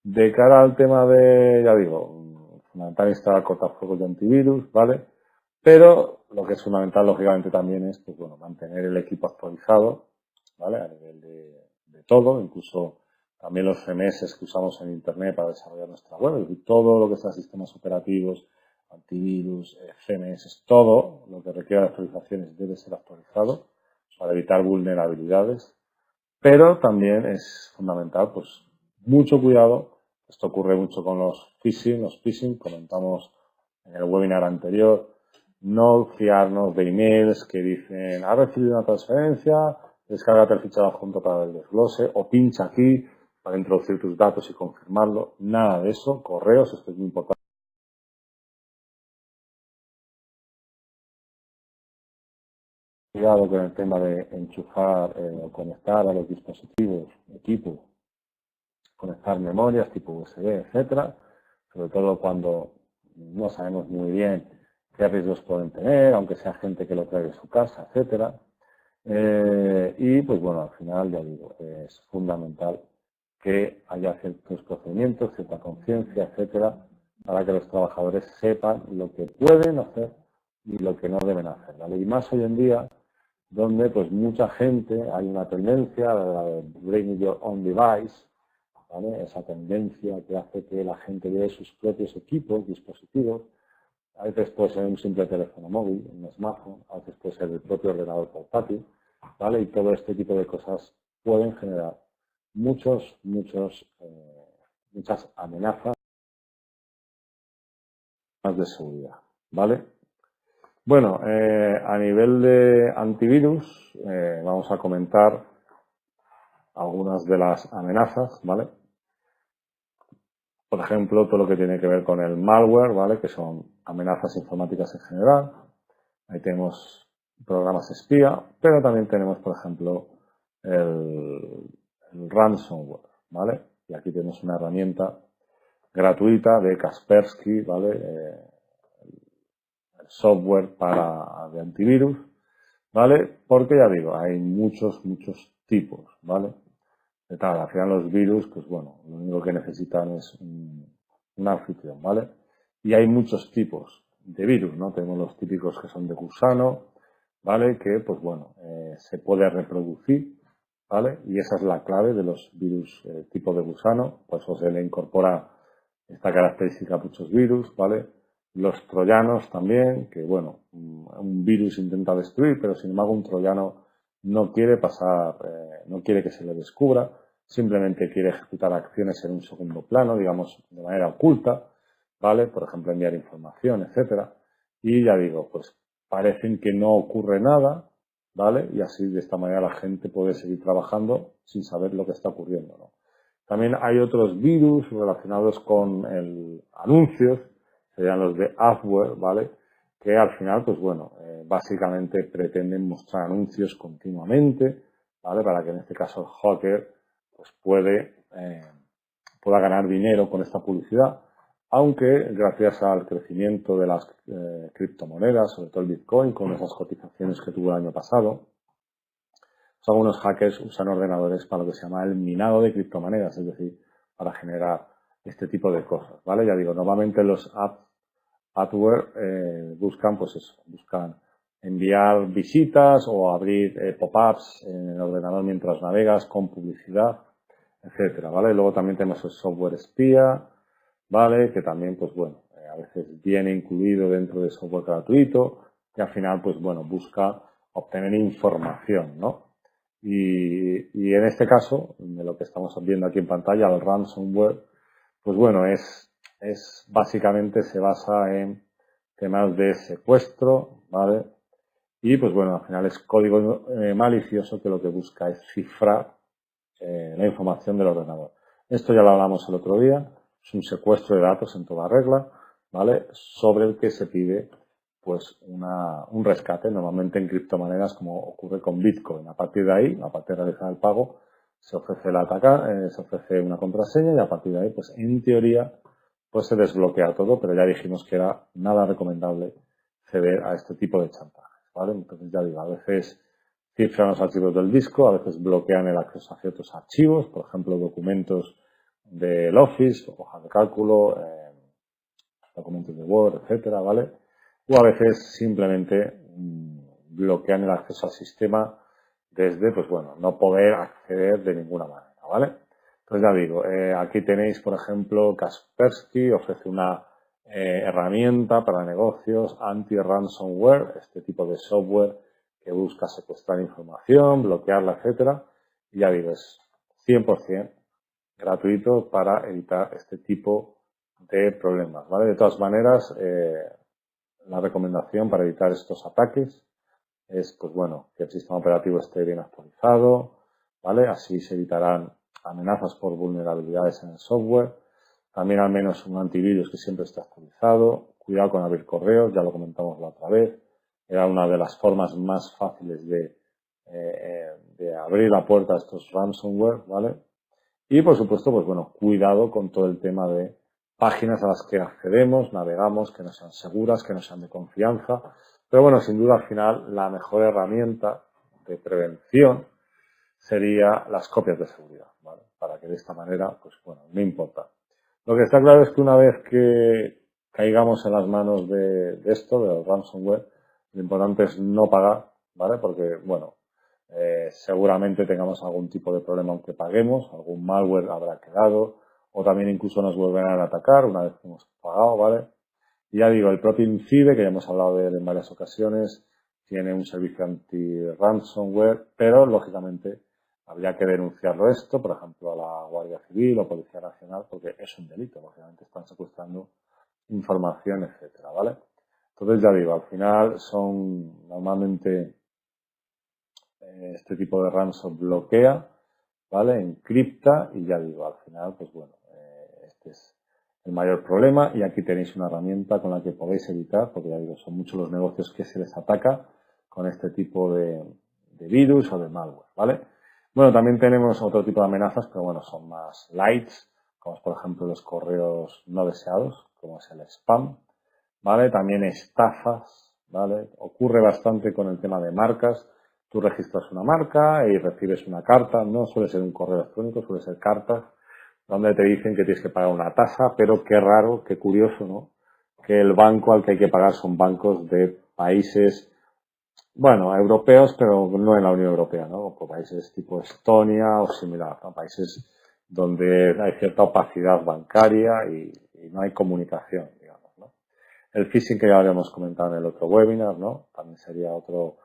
De cara al tema de, ya digo, fundamental instalar cortafuegos de antivirus, ¿vale? Pero lo que es fundamental, lógicamente, también es, pues bueno, mantener el equipo actualizado, ¿vale? A nivel de todo, incluso también los CMS que usamos en Internet para desarrollar nuestra web, es decir, todo lo que sea sistemas operativos, antivirus, CMS, todo lo que requiera actualizaciones debe ser actualizado para evitar vulnerabilidades. Pero también es fundamental, pues, mucho cuidado. Esto ocurre mucho con los phishing, comentamos en el webinar anterior. No fiarnos de emails que dicen, ha recibido una transferencia, descárgate el fichero adjunto para el desglose, o pincha aquí para introducir tus datos y confirmarlo. Nada de eso. Correos, esto es muy importante. Cuidado con el tema de enchufar o conectar a los dispositivos, equipos, conectar memorias tipo USB, etcétera, sobre todo cuando no sabemos muy bien qué riesgos pueden tener, aunque sea gente que lo trae de su casa, etcétera. Y pues bueno, al final, ya digo, es fundamental que haya ciertos procedimientos, cierta conciencia, etcétera, para que los trabajadores sepan lo que pueden hacer y lo que no deben hacer, ¿vale? Y más hoy en día, donde pues mucha gente, hay una tendencia, la de bring your own device, ¿vale? Esa tendencia que hace que la gente lleve sus propios equipos, dispositivos. A veces puede ser un simple teléfono móvil, un smartphone, a veces puede ser el propio ordenador portátil, ¿vale? Y todo este tipo de cosas pueden generar muchas amenazas de seguridad, ¿vale? Bueno, a nivel de antivirus, vamos a comentar algunas de las amenazas, ¿vale? Por ejemplo, todo lo que tiene que ver con el malware, ¿vale? Que son amenazas informáticas en general. Ahí tenemos programas espía, pero también tenemos, por ejemplo, el ransomware, ¿vale? Y aquí tenemos una herramienta gratuita de Kaspersky, ¿vale? El software de antivirus, ¿vale? Porque ya digo, hay muchos tipos, ¿vale? De tal, al final los virus, pues bueno, lo único que necesitan es un anfitrión, ¿vale? Y hay muchos tipos de virus, ¿no? Tenemos los típicos que son de gusano, ¿vale? Que, pues bueno, se puede reproducir, ¿vale? Y esa es la clave de los virus tipo de gusano, pues se le incorpora esta característica a muchos virus, ¿vale? Los troyanos también, que bueno, un virus intenta destruir, pero sin embargo un troyano no quiere pasar, no quiere que se le descubra, simplemente quiere ejecutar acciones en un segundo plano, digamos, de manera oculta, ¿vale? Por ejemplo, enviar información, etcétera. Y ya digo, pues parecen que no ocurre nada, ¿vale? Y así de esta manera la gente puede seguir trabajando sin saber lo que está ocurriendo, ¿no? También hay otros virus relacionados con anuncios, serían los de adware, ¿vale? Que al final, pues bueno, básicamente pretenden mostrar anuncios continuamente, ¿vale? Para que en este caso el hacker pues pueda ganar dinero con esta publicidad, aunque gracias al crecimiento de las criptomonedas, sobre todo el Bitcoin, con esas cotizaciones que tuvo el año pasado, pues algunos hackers usan ordenadores para lo que se llama el minado de criptomonedas, es decir, para generar este tipo de cosas, ¿vale? Ya digo, normalmente los adware buscan, pues eso, buscan enviar visitas o abrir pop-ups en el ordenador mientras navegas con publicidad, etcétera, ¿vale? Luego también tenemos el software espía, ¿vale? Que también, pues bueno, a veces viene incluido dentro de software gratuito y al final, pues bueno, busca obtener información, ¿no? Y en este caso, de lo que estamos viendo aquí en pantalla, el ransomware, pues bueno, es básicamente se basa en temas de secuestro, ¿vale? Y pues bueno, al final es código malicioso que lo que busca es cifrar la información del ordenador. Esto ya lo hablamos el otro día, es un secuestro de datos en toda regla, ¿vale? Sobre el que se pide pues un rescate, normalmente en criptomonedas como ocurre con Bitcoin. A partir de ahí, a partir de realizar el pago, se ofrece se ofrece una contraseña y a partir de ahí, pues en teoría, pues se desbloquea todo, pero ya dijimos que era nada recomendable ceder a este tipo de chantajes, ¿vale? Entonces ya digo, a veces cifran los archivos del disco, a veces bloquean el acceso a ciertos archivos, por ejemplo, documentos del Office, hojas de cálculo, documentos de Word, etcétera, ¿vale? O a veces simplemente bloquean el acceso al sistema desde, pues bueno, no poder acceder de ninguna manera, ¿vale? Entonces ya digo, aquí tenéis, por ejemplo, Kaspersky ofrece una herramienta para negocios anti-ransomware, este tipo de software que busca secuestrar información, bloquearla, etcétera. Y ya digo, es 100% gratuito para evitar este tipo de problemas, ¿vale? De todas maneras, la recomendación para evitar estos ataques es, pues bueno, que el sistema operativo esté bien actualizado, ¿vale? Así se evitarán amenazas por vulnerabilidades en el software. También al menos un antivirus que siempre esté actualizado. Cuidado con abrir correos, ya lo comentamos la otra vez. Era una de las formas más fáciles de abrir la puerta a estos ransomware, ¿vale? Y por supuesto, pues bueno, cuidado con todo el tema de páginas a las que accedemos, navegamos, que no sean seguras, que no sean de confianza. Pero bueno, sin duda al final la mejor herramienta de prevención sería las copias de seguridad, ¿vale? Para que de esta manera, pues bueno, no importa. Lo que está claro es que una vez que caigamos en las manos de esto, de los ransomware, lo importante es no pagar, ¿vale? Porque, bueno, seguramente tengamos algún tipo de problema aunque paguemos, algún malware habrá quedado, o también incluso nos volverán a atacar una vez que hemos pagado, ¿vale? Y ya digo, el propio INCIBE, que ya hemos hablado de él en varias ocasiones, tiene un servicio anti-ransomware, pero lógicamente habría que denunciarlo esto, por ejemplo, a la Guardia Civil o Policía Nacional, porque es un delito, lógicamente están secuestrando información, etcétera, ¿vale? Entonces ya digo, al final son normalmente este tipo de ransom bloquea, ¿vale? Encripta y ya digo, al final, pues bueno, este es el mayor problema y aquí tenéis una herramienta con la que podéis evitar, porque ya digo, son muchos los negocios que se les ataca con este tipo de virus o de malware, ¿vale? Bueno, también tenemos otro tipo de amenazas, pero bueno, son más lights, como es, por ejemplo, los correos no deseados, como es el spam, ¿vale? También estafas, ¿vale? Ocurre bastante con el tema de marcas. Tú registras una marca y recibes una carta, no suele ser un correo electrónico, suele ser cartas, donde te dicen que tienes que pagar una tasa, pero qué raro, qué curioso, ¿no? Que el banco al que hay que pagar son bancos de países, bueno, europeos, pero no en la Unión Europea, ¿no? Por países tipo Estonia o similar, ¿no? Países donde hay cierta opacidad bancaria y no hay comunicación, digamos, ¿no? El phishing que ya habíamos comentado en el otro webinar, ¿no? También sería otro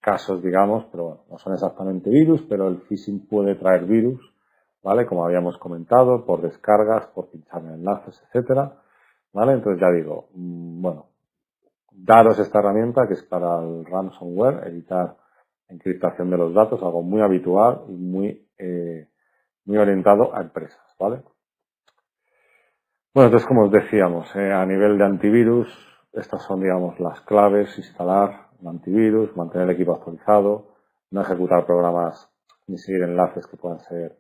caso, digamos, pero bueno, no son exactamente virus, pero el phishing puede traer virus ¿vale? Como habíamos comentado, por descargas, por pinchar en enlaces, etcétera, ¿vale? Entonces ya digo, bueno, daros esta herramienta que es para el ransomware, evitar encriptación de los datos, algo muy habitual y muy orientado a empresas, ¿vale? Bueno, entonces como os decíamos, a nivel de antivirus, estas son, digamos, las claves: instalar un antivirus, mantener el equipo actualizado, no ejecutar programas ni seguir enlaces que puedan ser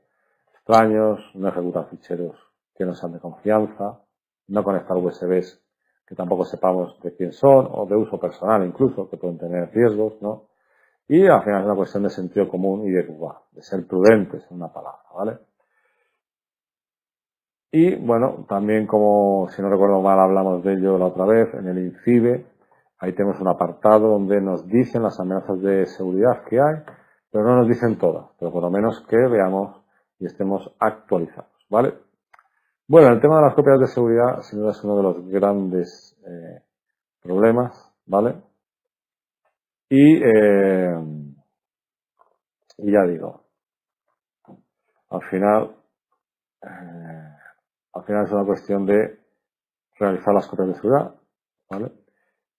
extraños, no ejecutar ficheros que no sean de confianza, no conectar USBs que tampoco sepamos de quién son o de uso personal incluso, que pueden tener riesgos, ¿no? Y al final es una cuestión de sentido común y de ser prudentes, en una palabra, ¿vale? Y bueno, también, como si no recuerdo mal hablamos de ello la otra vez, en el INCIBE, ahí tenemos un apartado donde nos dicen las amenazas de seguridad que hay, pero no nos dicen todas, pero por lo menos que veamos y estemos actualizados, ¿vale? Bueno, el tema de las copias de seguridad sin duda es uno de los grandes problemas, ¿vale? Y ya digo, al final, es una cuestión de realizar las copias de seguridad, ¿vale?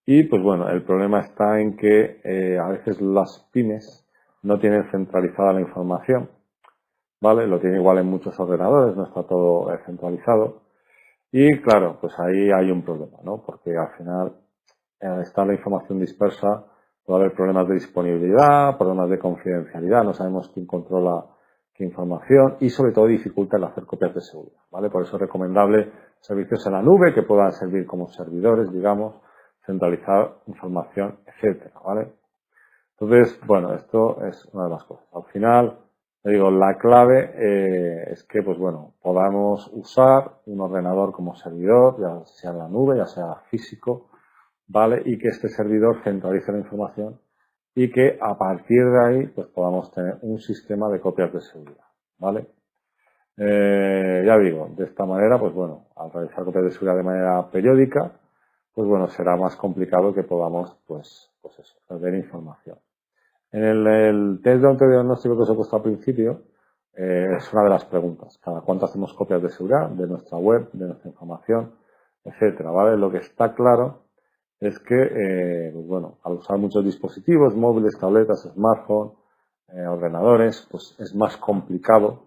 Y pues bueno, el problema está en que a veces las pymes no tienen centralizada la información, ¿vale? Lo tiene igual en muchos ordenadores, no está todo centralizado. Y claro, pues ahí hay un problema, ¿no? Porque al final, al estar la información dispersa, puede haber problemas de disponibilidad, problemas de confidencialidad, no sabemos quién controla qué información y sobre todo dificulta el hacer copias de seguridad, ¿vale? Por eso es recomendable servicios en la nube que puedan servir como servidores, digamos, centralizar información, etcétera, ¿vale? Entonces, bueno, esto es una de las cosas. Al final, le digo, la clave es que, pues bueno, podamos usar un ordenador como servidor, ya sea en la nube, ya sea físico, ¿vale? Y que este servidor centralice la información y que a partir de ahí, pues podamos tener un sistema de copias de seguridad, ¿vale? Ya digo, de esta manera, pues bueno, al realizar copias de seguridad de manera periódica, pues bueno, será más complicado que podamos, pues eso, perder información. En el test de autodiagnóstico que os he puesto al principio, es una de las preguntas. ¿Cada cuánto hacemos copias de seguridad de nuestra web, de nuestra información, etcétera? ¿Vale? Lo que está claro es que, pues bueno, al usar muchos dispositivos, móviles, tabletas, smartphones, ordenadores, pues es más complicado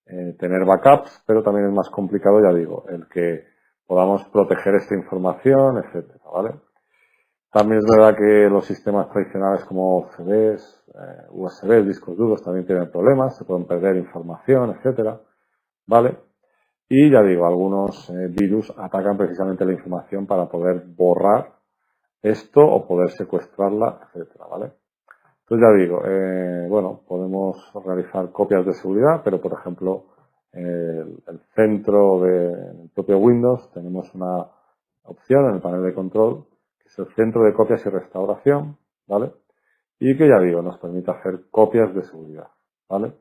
tener backups, pero también es más complicado, ya digo, el que podamos proteger esta información, etcétera, ¿vale? También es verdad que los sistemas tradicionales como CDs, USBs, discos duros también tienen problemas, se pueden perder información, etcétera, ¿vale? Y ya digo, algunos virus atacan precisamente la información para poder borrar esto o poder secuestrarla, etcétera, ¿vale? Entonces ya digo, bueno, podemos realizar copias de seguridad, pero por ejemplo, el centro del propio Windows tenemos una opción en el panel de control, que es el centro de copias y restauración, ¿vale? Y que ya digo, nos permite hacer copias de seguridad, ¿vale?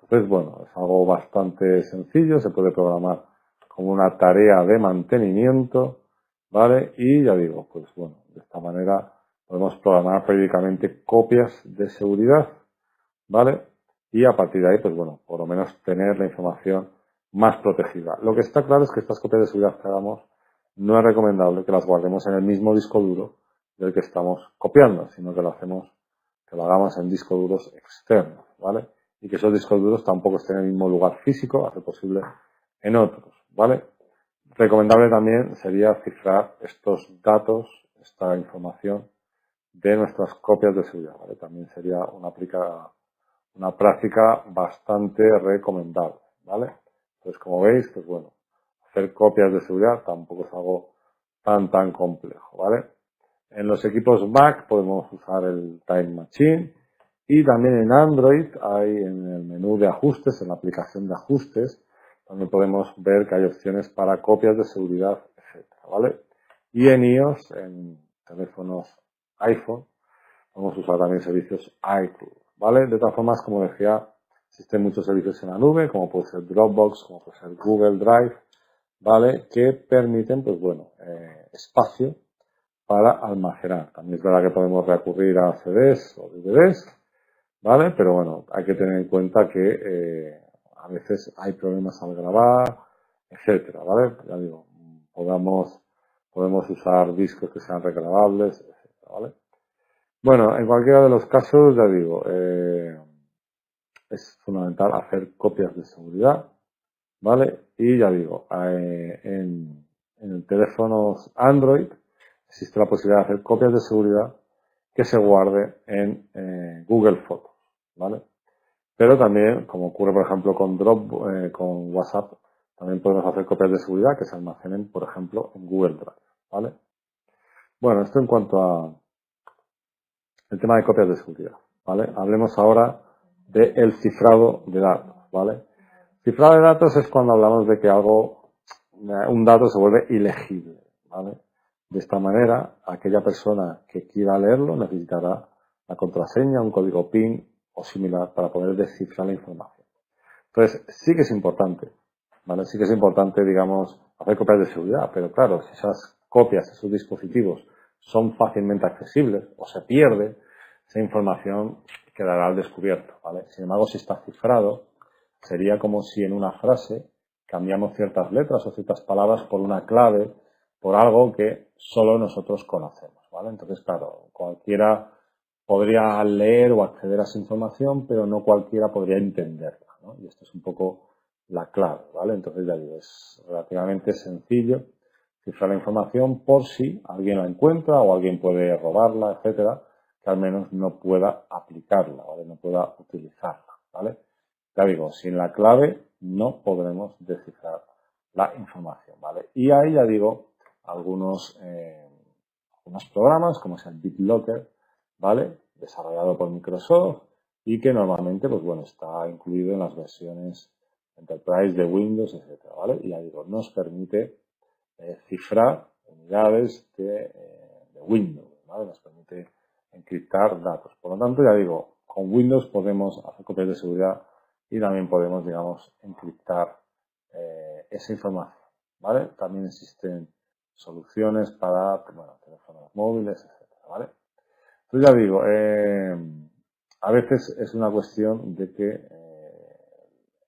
Entonces, bueno, es algo bastante sencillo, se puede programar como una tarea de mantenimiento, ¿vale? Y ya digo, pues bueno, de esta manera podemos programar periódicamente copias de seguridad, ¿vale? Y a partir de ahí, pues bueno, por lo menos tener la información más protegida. Lo que está claro es que estas copias de seguridad que hagamos no es recomendable que las guardemos en el mismo disco duro del que estamos copiando, sino que que lo hagamos en discos duros externos, ¿vale? Y que esos discos duros tampoco estén en el mismo lugar físico, a ser posible en otros, ¿vale? Recomendable también sería cifrar estos datos, esta información de nuestras copias de seguridad, ¿vale? También sería una práctica bastante recomendable, ¿vale? Entonces, como veis, pues bueno, hacer copias de seguridad tampoco es algo tan complejo, ¿vale? En los equipos Mac podemos usar el Time Machine y también en Android hay en el menú de ajustes, en la aplicación de ajustes, también podemos ver que hay opciones para copias de seguridad, etcétera, ¿vale? Y en iOS, en teléfonos iPhone, podemos usar también servicios iCloud, ¿vale? De todas formas, como decía, existen muchos servicios en la nube, como puede ser Dropbox, como puede ser Google Drive, ¿vale? Que permiten, pues bueno, espacio para almacenar. También es verdad que podemos recurrir a CDs o DVDs, ¿vale? Pero bueno, hay que tener en cuenta que a veces hay problemas al grabar, etcétera, ¿vale? Ya digo, podemos usar discos que sean regrabables, etcétera, ¿vale? Bueno, en cualquiera de los casos, ya digo, es fundamental hacer copias de seguridad, ¿vale? Y ya digo, en teléfonos Android existe la posibilidad de hacer copias de seguridad que se guarde en Google Fotos, ¿vale? Pero también, como ocurre por ejemplo con WhatsApp, también podemos hacer copias de seguridad que se almacenen, por ejemplo, en Google Drive, ¿vale? Bueno, esto en cuanto a el tema de copias de seguridad, ¿vale? Hablemos ahora del cifrado de datos, ¿vale? Cifrado de datos es cuando hablamos de que un dato se vuelve ilegible, ¿vale? De esta manera, aquella persona que quiera leerlo necesitará la contraseña, un código PIN o similar para poder descifrar la información. Entonces, sí que es importante, ¿vale? Sí que es importante, digamos, hacer copias de seguridad, pero claro, si esas copias, esos dispositivos son fácilmente accesibles o se pierde, esa información quedará al descubierto, ¿vale? Sin embargo, si está cifrado, sería como si en una frase cambiamos ciertas letras o ciertas palabras por una clave, por algo que solo nosotros conocemos, ¿vale? Entonces, claro, cualquiera podría leer o acceder a esa información, pero no cualquiera podría entenderla, ¿no? Y esto es un poco la clave, ¿vale? Entonces, ya digo, es relativamente sencillo cifrar la información por si alguien la encuentra o alguien puede robarla, etcétera, que al menos no pueda aplicarla, ¿vale? No pueda utilizarla, ¿vale? Ya digo, sin la clave no podremos descifrar la información, ¿vale? Y ahí ya digo, algunos programas, como es el BitLocker, ¿vale? Desarrollado por Microsoft y que normalmente, pues bueno, está incluido en las versiones Enterprise de Windows, etcétera, ¿vale? Y ya digo, nos permite cifrar unidades de Windows, ¿vale? Nos permite encriptar datos. Por lo tanto, ya digo, con Windows podemos hacer copias de seguridad y también podemos, digamos, encriptar esa información, ¿vale? También existen soluciones para, bueno, teléfonos móviles, etcétera, ¿vale? Entonces ya digo, a veces es una cuestión de que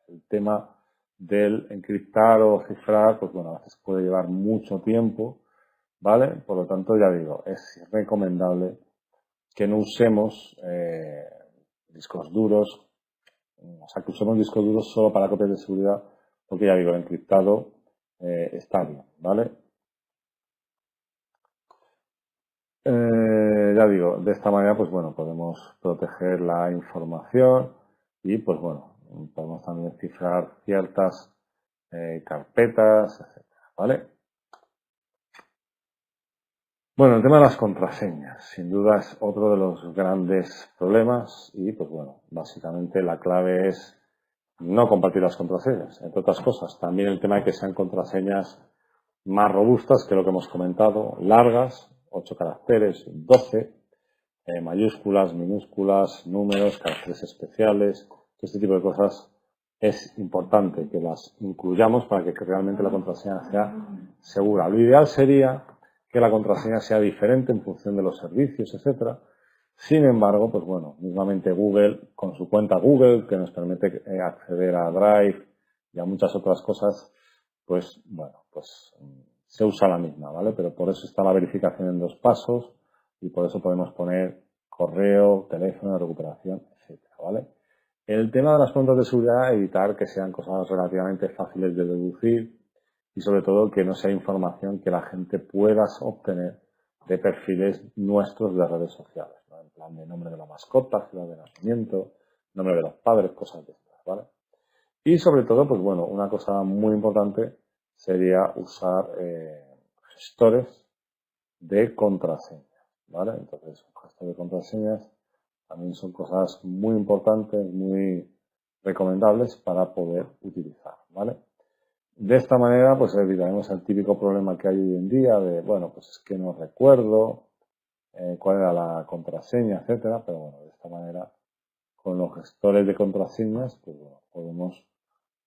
el tema del encriptar o cifrar, pues bueno, a veces puede llevar mucho tiempo, ¿vale? Por lo tanto, ya digo, es recomendable que no usemos discos duros, o sea, que usemos discos duros solo para copias de seguridad, porque ya digo, el encriptado está bien, ¿vale? Ya digo, de esta manera, pues bueno, podemos proteger la información y, pues bueno, podemos también cifrar ciertas carpetas, etcétera, ¿vale? Bueno, el tema de las contraseñas, sin duda es otro de los grandes problemas y, pues bueno, básicamente la clave es no compartir las contraseñas, entre otras cosas. También el tema de que sean contraseñas más robustas que lo que hemos comentado, largas, 8 caracteres, 12, mayúsculas, minúsculas, números, caracteres especiales, este tipo de cosas es importante que las incluyamos para que realmente la contraseña sea segura. Lo ideal sería que la contraseña sea diferente en función de los servicios, etcétera. Sin embargo, pues bueno, mismamente Google, con su cuenta Google, que nos permite acceder a Drive y a muchas otras cosas, pues bueno, pues se usa la misma, ¿vale? Pero por eso está la verificación en 2 pasos y por eso podemos poner correo, teléfono de recuperación, etcétera, ¿vale? El tema de las preguntas de seguridad, evitar que sean cosas relativamente fáciles de deducir y sobre todo que no sea información que la gente pueda obtener de perfiles nuestros de redes sociales, ¿no? En plan de nombre de la mascota, ciudad de nacimiento, nombre de los padres, cosas de estas, ¿vale? Y sobre todo, pues bueno, una cosa muy importante sería usar gestores de contraseñas, ¿vale? Entonces, un gestor de contraseñas también son cosas muy importantes, muy recomendables para poder utilizar, ¿vale? De esta manera, pues evitaremos el típico problema que hay hoy en día de, bueno, pues es que no recuerdo cuál era la contraseña, etcétera, pero bueno, de esta manera, con los gestores de contraseñas, pues bueno, podemos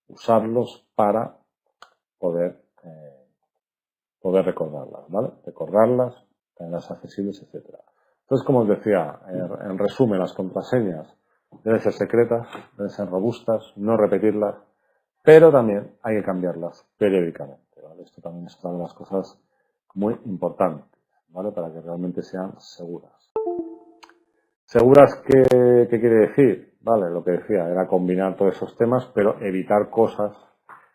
usarlos para poder recordarlas, ¿vale? Recordarlas, tenerlas accesibles, etcétera. Entonces, como os decía, en resumen, las contraseñas deben ser secretas, deben ser robustas, no repetirlas, pero también hay que cambiarlas periódicamente, ¿vale? Esto también es otra de las cosas muy importantes, ¿vale? Para que realmente sean seguras. ¿Seguras qué quiere decir? Vale, lo que decía era combinar todos esos temas, pero evitar cosas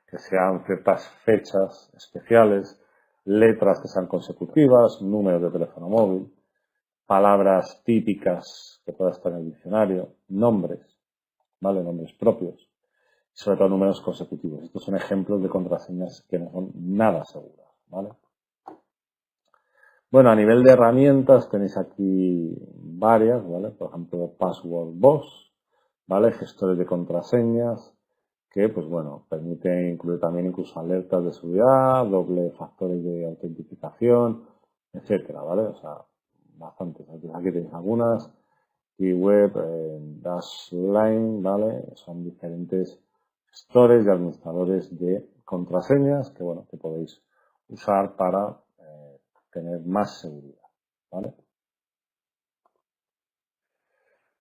que sean ciertas fechas especiales, letras que sean consecutivas, números de teléfono móvil, palabras típicas que pueda estar en el diccionario, nombres, ¿vale? Nombres propios, sobre todo números consecutivos. Estos son ejemplos de contraseñas que no son nada seguras, ¿vale? Bueno, a nivel de herramientas tenéis aquí varias, ¿vale? Por ejemplo, Password Boss, ¿vale? Gestores de contraseñas, que, pues bueno, permiten incluir también incluso alertas de seguridad, doble factores de autentificación, etcétera, ¿vale? O sea, bastantes. Aquí tenéis algunas. Keyweb, Dashlane, ¿vale? Son diferentes gestores y administradores de contraseñas que, bueno, que podéis usar para tener más seguridad, ¿vale?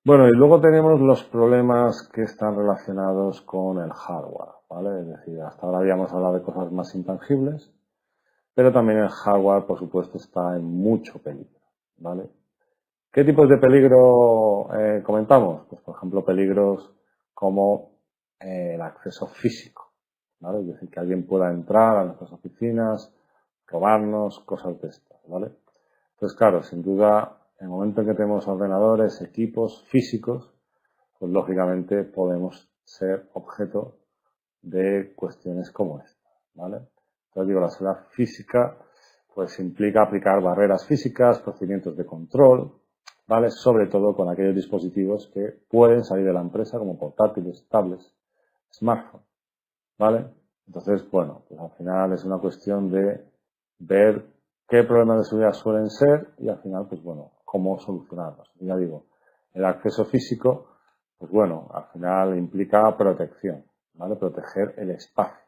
Bueno, y luego tenemos los problemas que están relacionados con el hardware, ¿vale? Es decir, hasta ahora habíamos hablado de cosas más intangibles, pero también el hardware, por supuesto, está en mucho peligro, ¿vale? ¿Qué tipos de peligro comentamos? Pues, por ejemplo, peligros como el acceso físico, ¿vale? Es decir, que alguien pueda entrar a nuestras oficinas, robarnos, cosas de estas, ¿vale? Entonces, claro, sin duda, en el momento en que tenemos ordenadores, equipos físicos, pues lógicamente podemos ser objeto de cuestiones como esta, ¿vale? Entonces digo, la seguridad física, pues implica aplicar barreras físicas, procedimientos de control, ¿vale? Sobre todo con aquellos dispositivos que pueden salir de la empresa como portátiles, tablets, smartphones, ¿vale? Entonces, bueno, pues al final es una cuestión de ver qué problemas de seguridad suelen ser y al final, pues bueno, cómo solucionarlos. Y ya digo, el acceso físico, pues bueno, al final implica protección, ¿vale? Proteger el espacio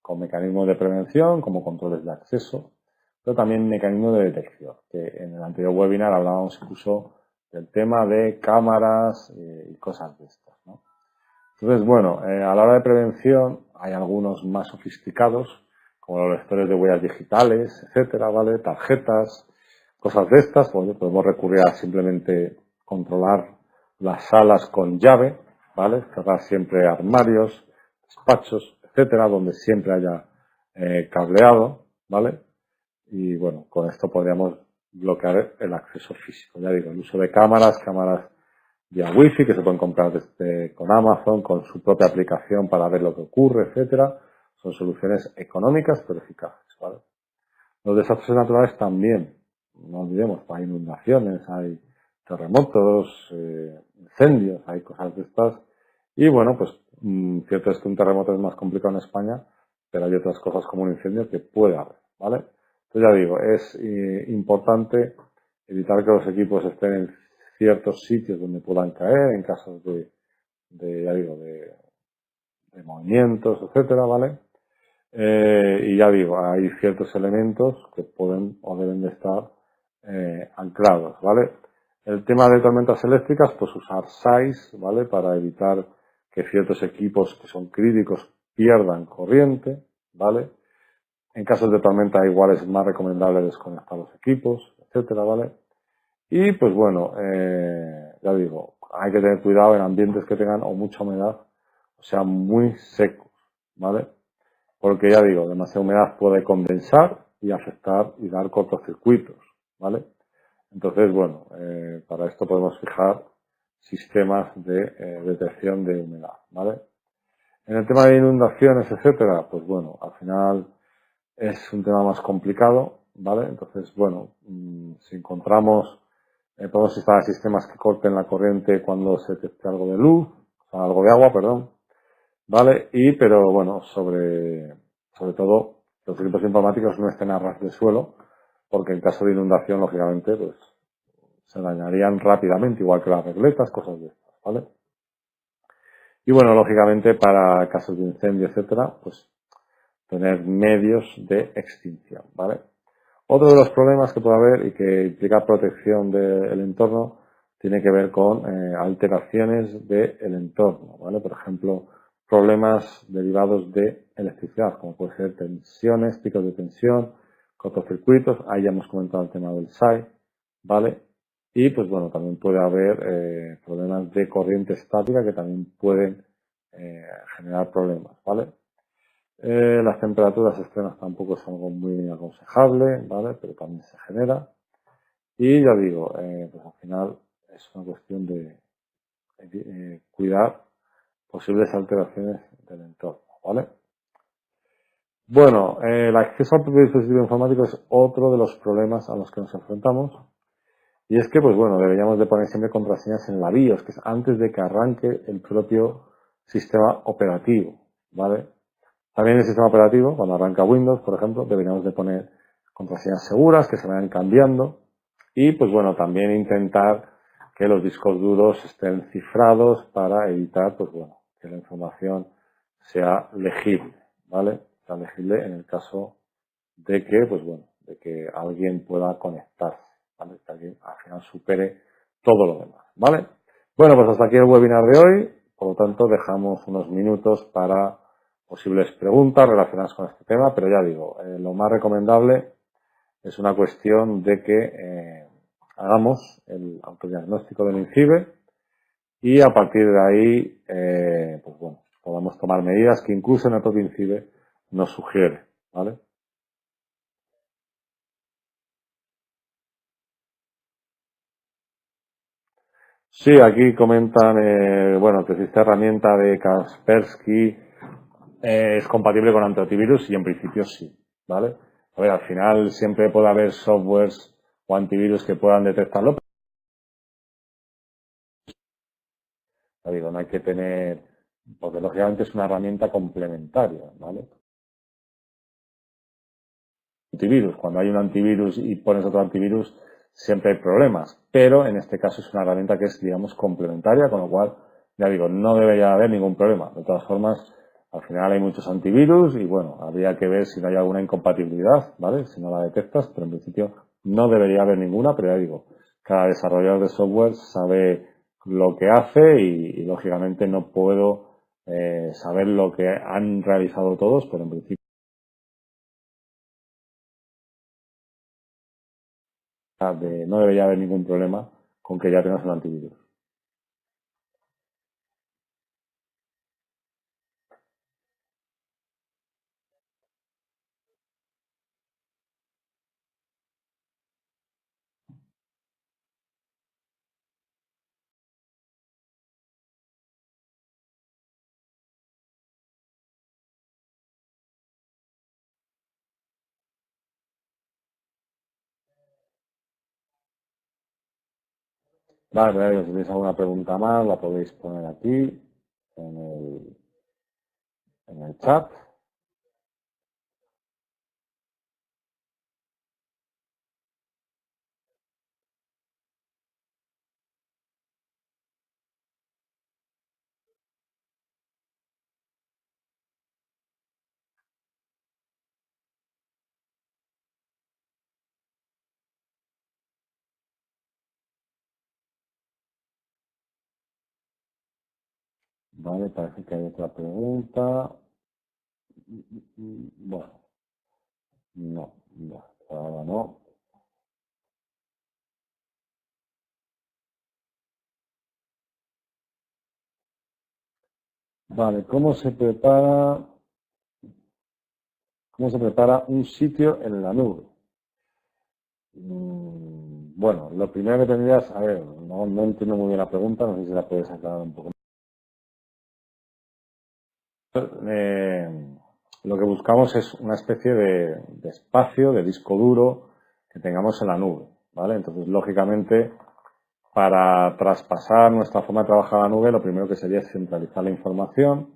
con mecanismos de prevención como controles de acceso, pero también mecanismos de detección, que en el anterior webinar hablábamos incluso del tema de cámaras y cosas de estas, ¿no? Entonces, bueno, a la hora de prevención hay algunos más sofisticados, como los lectores de huellas digitales, etcétera, ¿vale? Tarjetas, cosas de estas, pues podemos recurrir a simplemente controlar las salas con llave, ¿vale? Cerrar siempre armarios, despachos, etcétera, donde siempre haya cableado, ¿vale? Y bueno, con esto podríamos bloquear el acceso físico. Ya digo, el uso de cámaras vía Wi-Fi que se pueden comprar con Amazon, con su propia aplicación para ver lo que ocurre, etcétera. Son soluciones económicas pero eficaces, ¿vale? Los desastres naturales también, no olvidemos, hay inundaciones, hay terremotos, incendios, hay cosas de estas. Y bueno, pues cierto es que un terremoto es más complicado en España, pero hay otras cosas como un incendio que puede haber, ¿vale? Entonces ya digo, es importante evitar que los equipos estén en ciertos sitios donde puedan caer en casos ya digo, de movimientos, etcétera, ¿vale? Y ya digo, hay ciertos elementos que pueden o deben de estar anclados, ¿vale? El tema de tormentas eléctricas, pues usar SAIs, ¿vale? Para evitar que ciertos equipos que son críticos pierdan corriente, ¿vale? En casos de tormenta igual es más recomendable desconectar los equipos, etcétera, ¿vale? Y pues bueno, ya digo, hay que tener cuidado en ambientes que tengan o mucha humedad, o sea, muy secos, ¿vale? Porque ya digo, demasiada humedad puede condensar y afectar y dar cortocircuitos, ¿vale? Entonces, bueno, para esto podemos fijar sistemas de detección de humedad, ¿vale? En el tema de inundaciones, etcétera, pues bueno, al final es un tema más complicado, ¿vale? Entonces, bueno, si encontramos, podemos instalar sistemas que corten la corriente cuando se detecte algo de luz, o sea, algo de agua, perdón, ¿vale? Pero bueno, sobre todo, los equipos informáticos no estén a ras de suelo, porque en caso de inundación, lógicamente, pues se dañarían rápidamente, igual que las regletas, cosas de estas, ¿vale? Y bueno, lógicamente, para casos de incendio, etcétera, pues tener medios de extinción, ¿vale? Otro de los problemas que puede haber y que implica protección del entorno tiene que ver con alteraciones del entorno, ¿vale? Por ejemplo, problemas derivados de electricidad, como puede ser tensiones, picos de tensión, cortocircuitos. Ahí ya hemos comentado el tema del SAI, ¿vale? Y pues bueno, también puede haber problemas de corriente estática que también pueden generar problemas, ¿vale? Las temperaturas extremas tampoco es algo muy aconsejable, ¿vale? Pero también se genera. Y ya digo, pues al final es una cuestión de cuidar posibles alteraciones del entorno, ¿vale? Bueno, el acceso al propio dispositivo informático es otro de los problemas a los que nos enfrentamos. Y es que, pues bueno, deberíamos de poner siempre contraseñas en la BIOS, que es antes de que arranque el propio sistema operativo, ¿vale? También el sistema operativo, cuando arranca Windows, por ejemplo, deberíamos de poner contraseñas seguras que se vayan cambiando y, pues bueno, también intentar que los discos duros estén cifrados para evitar, pues bueno, que la información sea legible, ¿vale? Sea legible en el caso de que, pues bueno, de que alguien pueda conectarse, ¿vale? Que alguien al final supere todo lo demás, ¿vale? Bueno, pues hasta aquí el webinar de hoy. Por lo tanto, dejamos unos minutos para posibles preguntas relacionadas con este tema, pero ya digo, lo más recomendable es una cuestión de que hagamos el autodiagnóstico del INCIBE y a partir de ahí, pues bueno, podamos tomar medidas que incluso en el propio INCIBE nos sugiere, ¿vale? Sí, aquí comentan, bueno, que si esta herramienta de Kaspersky es compatible con antivirus y en principio sí, ¿vale? A ver, al final siempre puede haber softwares o antivirus que puedan detectarlo. Ya digo, no hay que tener, porque lógicamente es una herramienta complementaria, ¿vale? Antivirus, cuando hay un antivirus y pones otro antivirus, siempre hay problemas, pero en este caso es una herramienta que es, digamos, complementaria, con lo cual, ya digo, no debería haber ningún problema. De todas formas, al final hay muchos antivirus y bueno, habría que ver si no hay alguna incompatibilidad, ¿vale? Si no la detectas, pero en principio no debería haber ninguna, pero ya digo, cada desarrollador de software sabe lo que hace y lógicamente no puedo saber lo que han realizado todos, pero en principio no debería haber ningún problema con que ya tengas un antivirus. Vale, si tenéis alguna pregunta más, la podéis poner aquí en el chat. Vale, parece que hay otra pregunta. Bueno, no, ahora no. Vale, cómo se prepara un sitio en la nube? Bueno, lo primero que tendrías, a ver, no entiendo muy bien la pregunta, no sé si la puedes aclarar un poco. Lo que buscamos es una especie de espacio, de disco duro que tengamos en la nube, ¿vale? Entonces, lógicamente, para traspasar nuestra forma de trabajar a la nube, lo primero que sería es centralizar la información,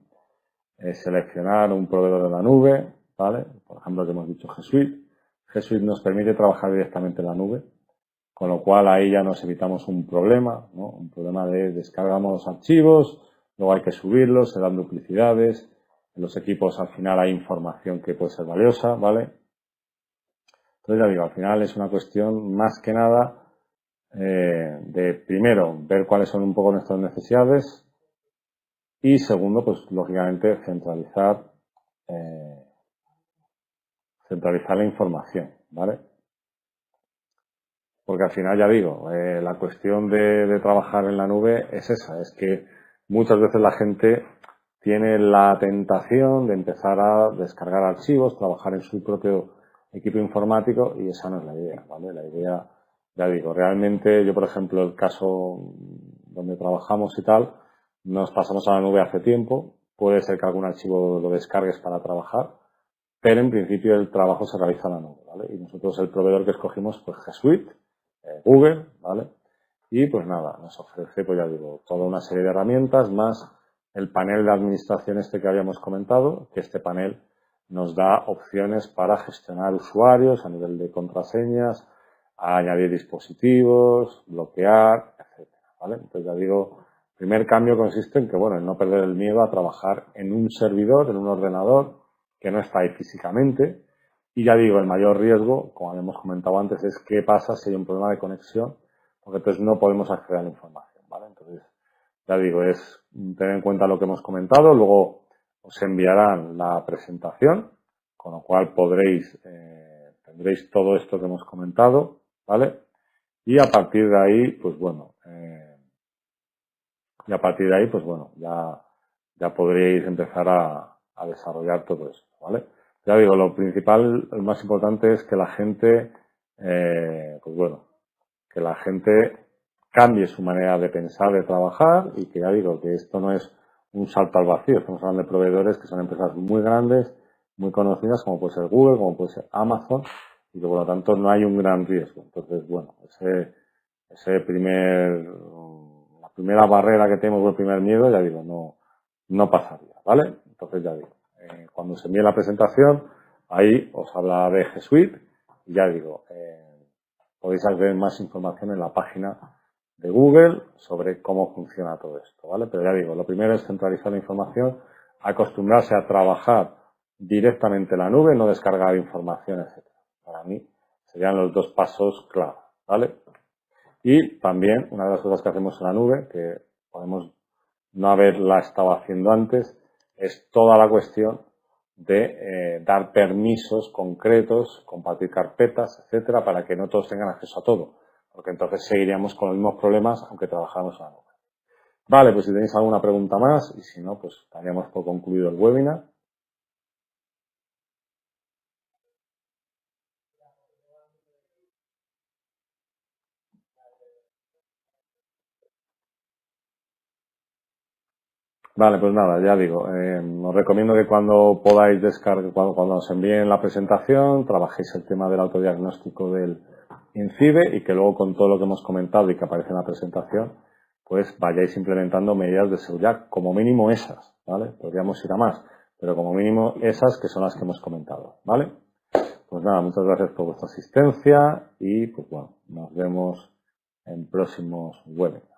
seleccionar un proveedor de la nube, ¿vale? Por ejemplo, que hemos dicho G Suite. G Suite nos permite trabajar directamente en la nube, con lo cual ahí ya nos evitamos un problema, ¿no? Un problema de descargamos archivos, luego hay que subirlos, se dan duplicidades, en los equipos al final hay información que puede ser valiosa, ¿vale? Entonces ya digo, al final es una cuestión más que nada de primero ver cuáles son un poco nuestras necesidades, Y segundo, pues lógicamente centralizar la información, ¿vale? Porque al final, ya digo, la cuestión de trabajar en la nube es esa, es que muchas veces la gente tiene la tentación de empezar a descargar archivos, trabajar en su propio equipo informático, y esa no es la idea, ¿vale? La idea, ya digo, realmente yo, por ejemplo, el caso donde trabajamos y tal, nos pasamos a la nube hace tiempo, puede ser que algún archivo lo descargues para trabajar, pero en principio el trabajo se realiza en la nube, ¿vale? Y nosotros el proveedor que escogimos, pues G Suite, Google, ¿vale? Y pues nada, nos ofrece, pues ya digo, toda una serie de herramientas, más el panel de administración este que habíamos comentado, que este panel nos da opciones para gestionar usuarios a nivel de contraseñas, a añadir dispositivos, bloquear, etcétera, ¿vale? Entonces ya digo, el primer cambio consiste en que, bueno, en no perder el miedo a trabajar en un servidor, en un ordenador que no está ahí físicamente. Y ya digo, el mayor riesgo, como habíamos comentado antes, es qué pasa si hay un problema de conexión, porque entonces no podemos acceder a la información, ¿vale? Entonces, ya digo, es tener en cuenta lo que hemos comentado, luego os enviarán la presentación, con lo cual tendréis todo esto que hemos comentado, ¿vale? Y a partir de ahí, pues bueno, ya podréis empezar a desarrollar todo esto, ¿vale? Ya digo, lo principal, lo más importante es que la gente, que la gente cambie su manera de pensar, de trabajar, y que ya digo que esto no es un salto al vacío. Estamos hablando de proveedores que son empresas muy grandes, muy conocidas, como puede ser Google, como puede ser Amazon, y que por lo tanto no hay un gran riesgo. Entonces, bueno, la primera barrera que tenemos, o el primer miedo, ya digo, no pasaría, ¿vale? Entonces, ya digo, cuando se envíe la presentación, ahí os habla de G Suite, y ya digo, podéis acceder más información en la página de Google sobre cómo funciona todo esto, ¿vale? Pero ya digo, lo primero es centralizar la información, acostumbrarse a trabajar directamente en la nube, no descargar información, etcétera. Para mí serían los dos pasos clave, ¿vale? Y también, una de las cosas que hacemos en la nube, que podemos no haberla estado haciendo antes, es toda la cuestión de dar permisos concretos, compartir carpetas, etcétera, para que no todos tengan acceso a todo, porque entonces seguiríamos con los mismos problemas aunque trabajáramos en la nube. Vale, pues si tenéis alguna pregunta más, y si no, pues daríamos por concluido el webinar. Vale, pues nada, ya digo, os recomiendo que cuando podáis descargar, cuando os envíen la presentación, trabajéis el tema del autodiagnóstico del INCIBE, y que luego, con todo lo que hemos comentado y que aparece en la presentación, pues vayáis implementando medidas de seguridad, como mínimo esas, ¿vale? Podríamos ir a más, pero como mínimo esas, que son las que hemos comentado, ¿vale? Pues nada, muchas gracias por vuestra asistencia y pues bueno, nos vemos en próximos webinars.